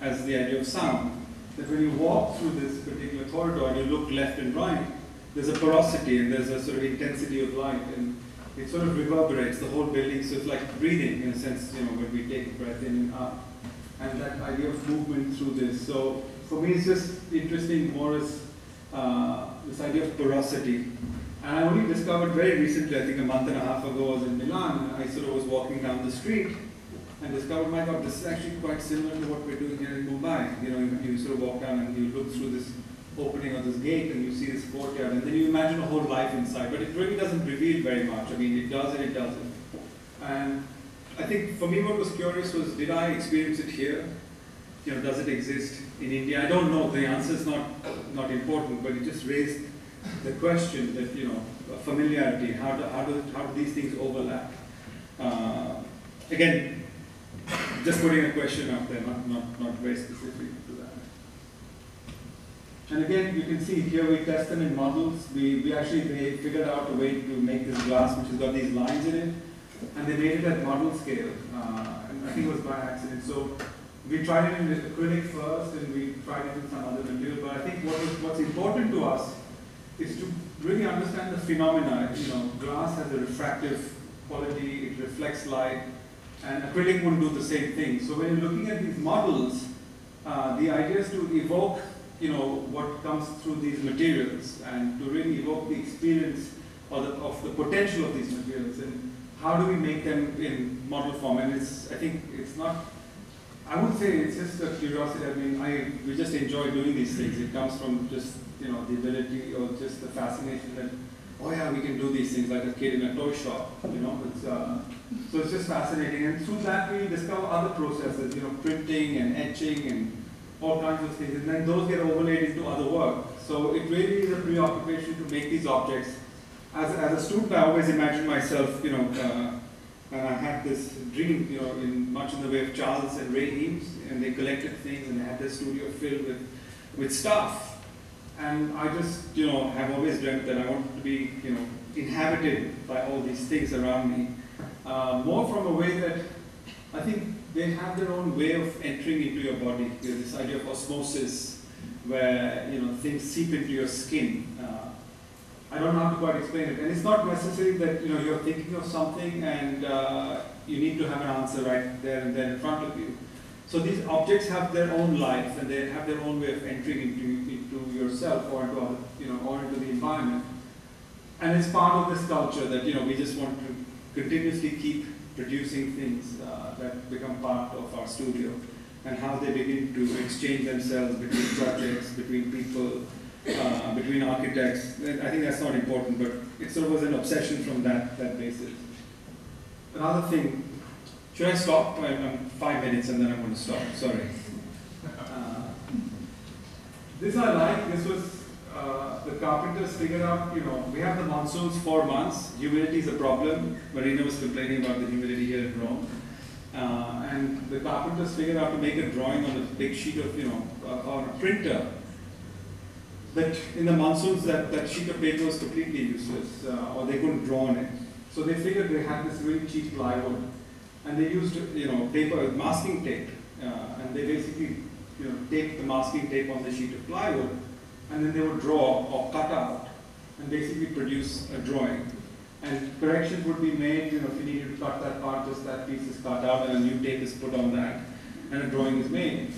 as the idea of sound, that when you walk through this particular corridor and you look left and right, there's a porosity and there's a sort of intensity of light, and it sort of reverberates the whole building. So it's like breathing in a sense, when we take a breath in and out, and that idea of movement through this. So for me, it's just interesting more as this idea of porosity. And I only discovered very recently, I think a month and a half ago, I was in Milan, and I sort of was walking down the street and discovered, my God, this is actually quite similar to what we're doing here in Mumbai. You sort of walk down and you look through this opening of this gate and you see this courtyard, and then you imagine a whole life inside, but it really doesn't reveal very much. I mean, it does and it doesn't. And I think for me what was curious was, did I experience it here? Does it exist in India? I don't know. The answer is not important, but it just raised the question that, familiarity, how do these things overlap? Again, just putting a question out there, not very specific to that. And again, you can see here we test them in models. They figured out a way to make this glass which has got these lines in it, and they made it at model scale. And I think it was by accident. So we tried it in acrylic first, and we tried it in some other material. But I think what's important to us is to really understand the phenomena. Glass has a refractive quality; it reflects light, and acrylic wouldn't do the same thing. So when you're looking at these models, the idea is to evoke what comes through these materials, and to really evoke the experience of the potential of these materials, and how do we make them in model form. And I would say it's just a curiosity. I mean, we just enjoy doing these things. It comes from just the ability or just the fascination that, oh yeah, we can do these things like a kid in a toy shop. So it's just fascinating. And through that we discover other processes, printing and etching and all kinds of things, and then those get overlaid into other work. So it really is a preoccupation to make these objects. As a student, I always imagined myself, and I had this dream, much in the way of Charles and Ray Eames, and they collected things, and they had their studio filled with stuff. And I just, have always dreamt that I wanted to be, inhabited by all these things around me. More from a way that I think they have their own way of entering into your body. This idea of osmosis, where things seep into your skin. I don't know how to quite explain it, and it's not necessary that you're thinking of something and you need to have an answer right there and then in front of you. So these objects have their own life, and they have their own way of entering into yourself or into or into the environment. And it's part of this culture that we just want to continuously keep producing things that become part of our studio, and how they begin to exchange themselves between projects, between people, between architects. I think that's not important, but it sort of was an obsession from that basis. Another thing, should I stop? I'm 5 minutes and then I'm going to stop, sorry. This I like. This was the carpenters figured out, we have the monsoons 4 months, humidity is a problem. Marina was complaining about the humidity here in Rome. And the carpenters figured out to make a drawing on a big sheet of, on a printer. But in the monsoons, that sheet of paper was completely useless, or they couldn't draw on it. So they figured they had this really cheap plywood, and they used, paper, masking tape, and they basically, taped the masking tape on the sheet of plywood, and then they would draw or cut out, and basically produce a drawing. And corrections would be made, if you needed to cut that part, just that piece is cut out, and a new tape is put on that, and a drawing is made.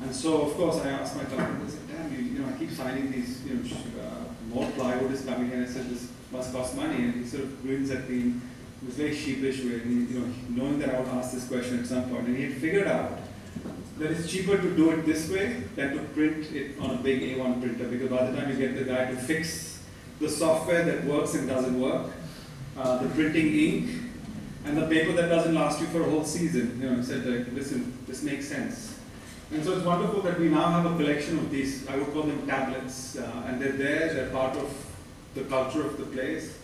And so, of course, I asked my carpenter, I said, damn, I keep signing these, more plywood is coming, and I said, this must cost money. And he sort of grins at me in this very sheepish way, and he, knowing that I would ask this question at some point. And he had figured out that it's cheaper to do it this way than to print it on a big A1 printer, because by the time you get the guy to fix the software that works and doesn't work, the printing ink, and the paper that doesn't last you for a whole season, he said, listen, this makes sense. And so it's wonderful that we now have a collection of these, I would call them tablets, and they're part of the culture of the place,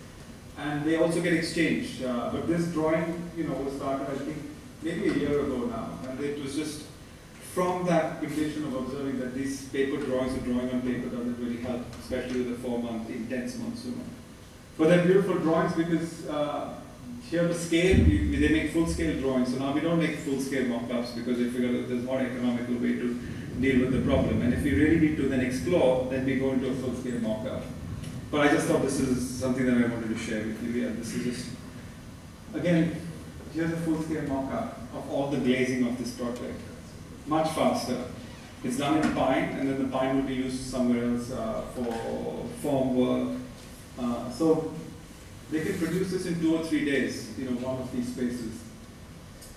and they also get exchanged. But this drawing, was started, I think, maybe a year ago now, and it was just from that condition of observing that these paper drawings or drawing on paper doesn't really help, especially with a 4-month intense monsoon. But they're beautiful drawings because here the scale, they make full-scale drawings. So now we don't make full-scale mock-ups because we figure that there's more economical way to deal with the problem. And if we really need to then explore, then we go into a full-scale mock-up. But I just thought this is something that I wanted to share with you. Yeah, this is just, again, here's a full-scale mock-up of all the glazing of this project. Much faster. It's done in pine, and then the pine will be used somewhere else for form work. So they can produce this in 2 or 3 days, one of these spaces.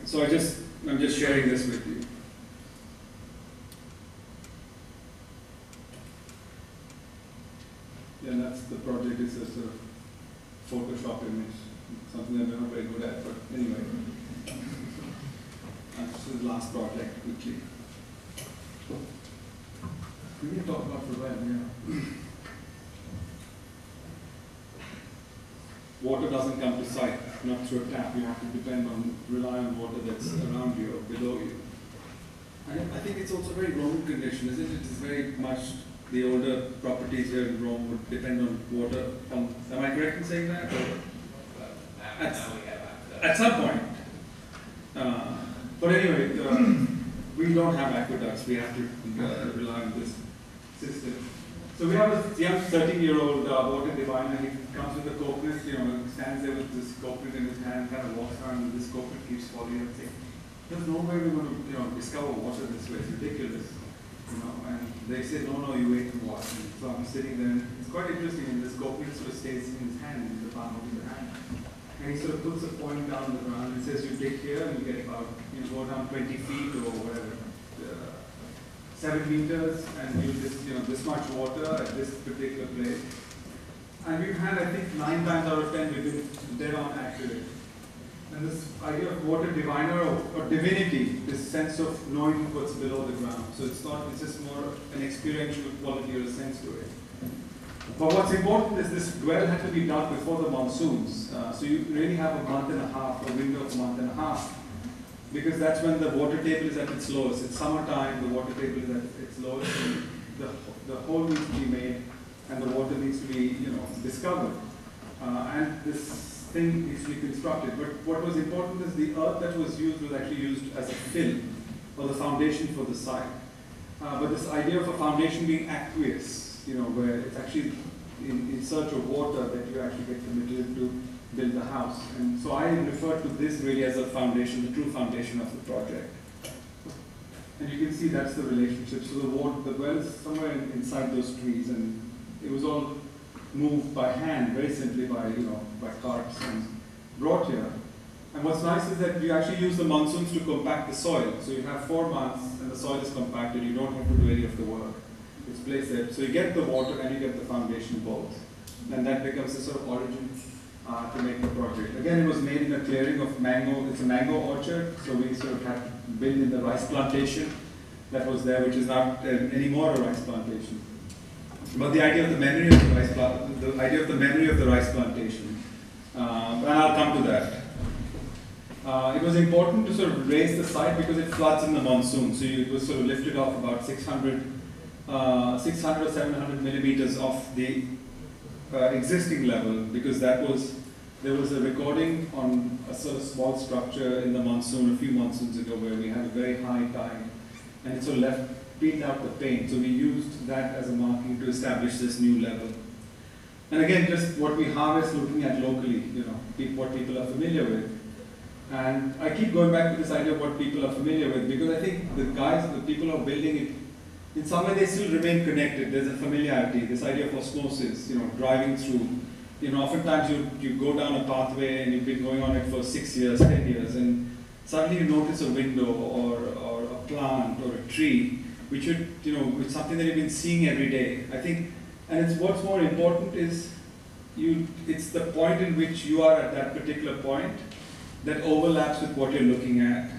So I'm just sharing this with you. Yeah, that's the project. It's a sort of Photoshop image, something that we're not very good at, but anyway. This is the last project, quickly. We can talk about the web, yeah. doesn't come to site, not through a tap. You have to rely on water that's around you or below you. And I think it's also very Roman condition, isn't it? It's very much the older properties here in Rome would depend on water. Am I correct in saying that? At some point. But anyway, we don't have aqueducts. We have to rely on this system. So we have a young 13-year-old water diviner. He comes with a coconut, stands there with this coconut in his hand, kind of walks around, and this coconut keeps falling and saying, "There's no way we're going to, discover water this way. It's ridiculous." And they say, no, you wait and watch. And so I'm sitting there, and it's quite interesting, and this coconut sort of stays in his hand, in the palm of his hand. And he sort of puts a point down on the ground and says, you dig here, and you get about, go down 20 feet or whatever, 7 meters, and you just, this much water at this particular place. And we've had, I think, 9 times out of 10, we've been dead on accurate. And this idea of water diviner or divinity, this sense of knowing what's below the ground. So it's just more an experiential quality or a sense to it. But what's important is this well had to be done before the monsoons. So you really have a month and a half, a window of a month and a half, because that's when the water table is at its lowest. It's summertime, the water table is at its lowest, and the hole needs to be made, and the water needs to be, discovered. And this thing needs to be constructed. But what was important is the earth that was actually used as a fill, or the foundation for the site. But this idea of a foundation being aqueous, where it's actually in search of water that you actually get the material to build the house. And so I refer to this really as a foundation, the true foundation of the project. And you can see that's the relationship. So the well is somewhere inside those trees, and it was all moved by hand, very simply by carts and brought here. And what's nice is that you actually use the monsoons to compact the soil. So you have 4 months, and the soil is compacted. You don't have to do any of the work. It's placed there. So you get the water and you get the foundation both. And that becomes the sort of origin to make the project. Again, it was made in a clearing of mango. It's a mango orchard, so we sort of had to build in the rice plantation that was there, which is not anymore a rice plantation. But the idea of the memory of the rice plantation, and I'll come to that. It was important to sort of raise the site because it floods in the monsoon. So it was sort of lifted off about 600 or 700 millimeters off the existing level, because there was a recording on a sort of small structure in the monsoon a few monsoons ago where we had a very high tide, and it sort of peeled out the paint. So we used that as a marking to establish this new level. And again, just what we harvest looking at locally, what people are familiar with. And I keep going back to this idea of what people are familiar with, because I think the people who are building it, in some way they still remain connected. There's a familiarity, this idea of osmosis, driving through. Oftentimes you go down a pathway and you've been going on it for 6 years, 10 years, and suddenly you notice a window or a plant or a tree, which it's something that you've been seeing every day. I think, and what's more important is it's the point in which you are at that particular point that overlaps with what you're looking at.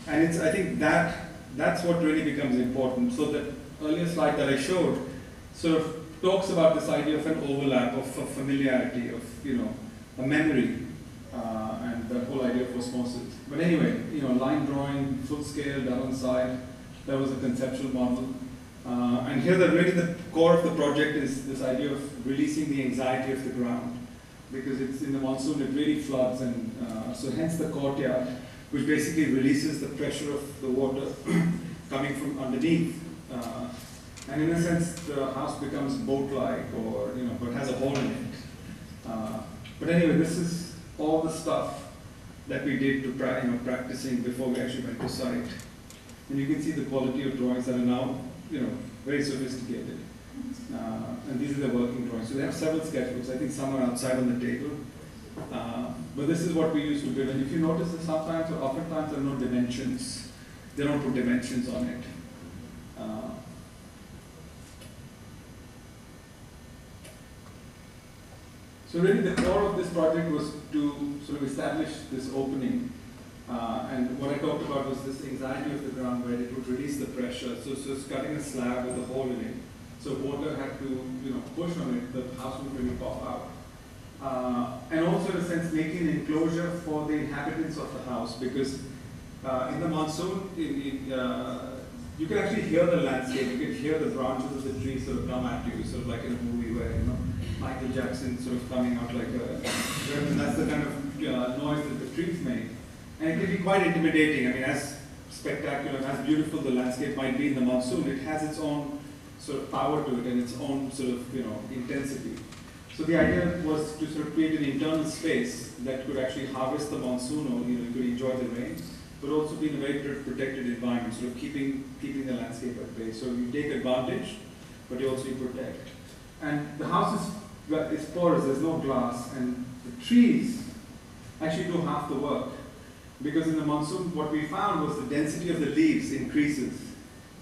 And I think that's what really becomes important. So the earlier slide that I showed sort of talks about this idea of an overlap, of familiarity, of a memory, and that whole idea of osmosis. But anyway, line drawing, full scale, done on site. That was a conceptual model. And here really the core of the project is this idea of releasing the anxiety of the ground, because it's in the monsoon, it really floods, and so hence the courtyard, which basically releases the pressure of the water coming from underneath. And in a sense, the house becomes boat-like, or but has a hole in it. But anyway, this is all the stuff that we did to practicing before we actually went to site. And you can see the quality of drawings that are now, very sophisticated. And these are the working drawings. So they have several sketchbooks. I think some are outside on the table. But this is what we used to build. And if you notice that sometimes, or oftentimes, there are no dimensions. They don't put dimensions on it. So really the core of this project was to sort of establish this opening. And what I talked about was this anxiety of the ground where it would release the pressure. So it's cutting a slab with a hole in it. So water had to push on it, the house would really pop out. And also in a sense making an enclosure for the inhabitants of the house, because in the monsoon, you can actually hear the landscape, you can hear the branches of the trees sort of come at you, sort of like in a movie where, you know, Michael Jackson sort of coming out like a, and that's the kind of noise that the trees make. And it can be quite intimidating. I mean, as spectacular and as beautiful the landscape might be in the monsoon, it has its own sort of power to it and its own sort of, you know, intensity. So the idea was to sort of create an internal space that could actually harvest the monsoon, or, you know, you could enjoy the rain, but also be in a very protected environment, sort of keeping the landscape at bay. So you take advantage, but you also protect. And the house is porous, there's no glass, and the trees actually do half the work. Because in the monsoon, what we found was the density of the leaves increases.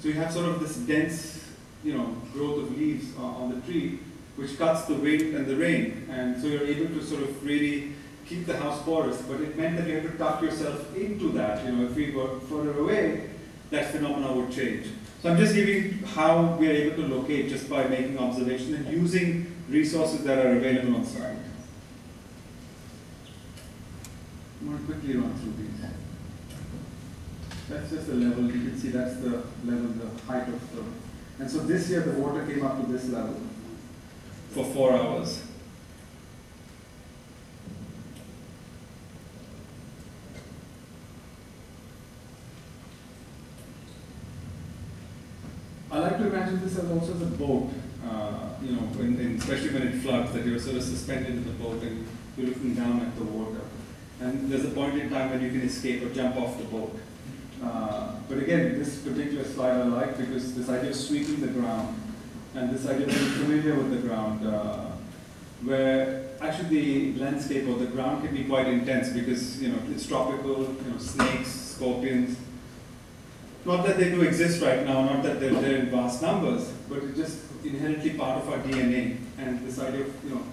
So you have sort of this dense, you know, growth of leaves on the tree, which cuts the wind and the rain. And so you're able to sort of really keep the house porous, but it meant that you had to tuck yourself into that. You know, if we were further away, that phenomena would change. So I'm just giving how we are able to locate just by making observation and using resources that are available on site. I'm going to quickly run through these. That's just the level. You can see that's the level, the height of the. And so this year the water came up to this level for 4 hours. I like to imagine this as also as a boat, you know, especially when it floods, that you're sort of suspended in the boat and you're looking down at the water. And there's a point in time when you can escape or jump off the boat. But again, this particular slide I like because this idea of sweeping the ground and this idea of being familiar with the ground, where actually the landscape or the ground can be quite intense because, you know, it's tropical, you know, snakes, scorpions. Not that they do exist right now, not that they're there in vast numbers, but it's just inherently part of our DNA. And this idea of, you know,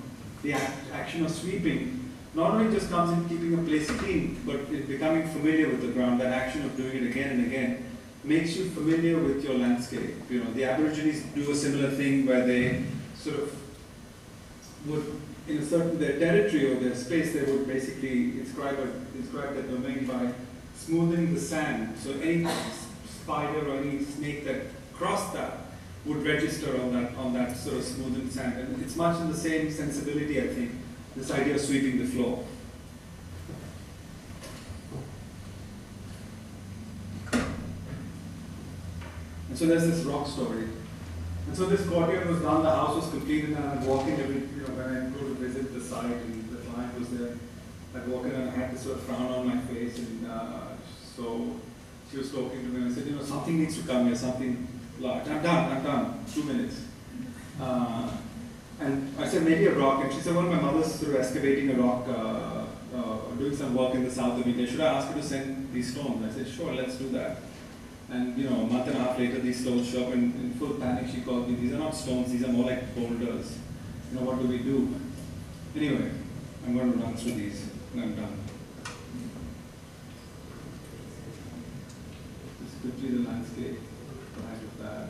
the action of sweeping not only just comes in keeping a place clean, but in becoming familiar with the ground, that action of doing it again and again, makes you familiar with your landscape. You know, the Aborigines do a similar thing where they sort of would, in a certain, their territory or their space, they would basically inscribe that domain by smoothing the sand. So any spider or any snake that crossed that would register on that sort of smoothened sand. And it's much in the same sensibility, I think, this idea of sweeping the floor. And so there's this rock story. And so this courtyard was done, the house was completed, and I'm walking every, you know, when I go to visit the site and the client was there, I'd walk in and I had this sort of frown on my face, and so she was talking to me and I said, you know, something needs to come here, something large. I'm done, 2 minutes. And I said, maybe a rock. And she said, well, my mother's sort of excavating a rock, doing some work in the south of India. Should I ask her to send these stones? I said, sure, let's do that. And, you know, a month and a half later, these stones show up, and in full panic, she called me, these are not stones, these are more like boulders. You know, what do we do? Anyway, I'm going to run through these, and I'm done. This is quickly the landscape behind of that.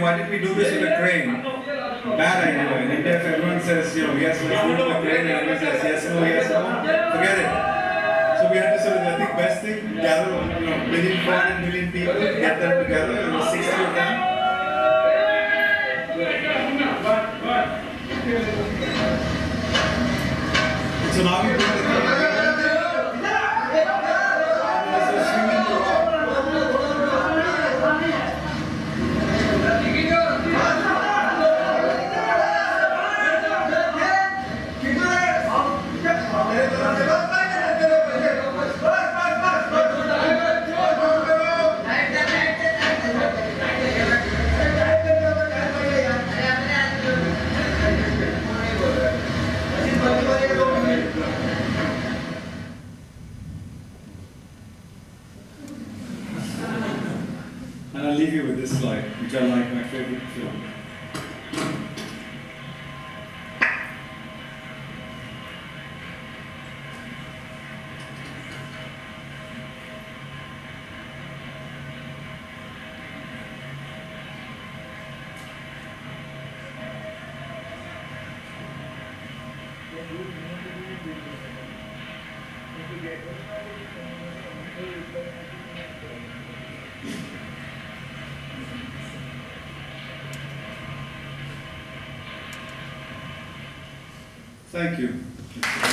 Why did we do this with a crane? Bad idea. In India, if everyone says, you know, yes, let's do it with a crane, and everyone says yes, no, forget it. So we had to sort of, I think, best thing, gather, you know, 400 million people, get them together, and there were 60 of them. So now we put the crane. slide, which I like, my favorite film. Thank you.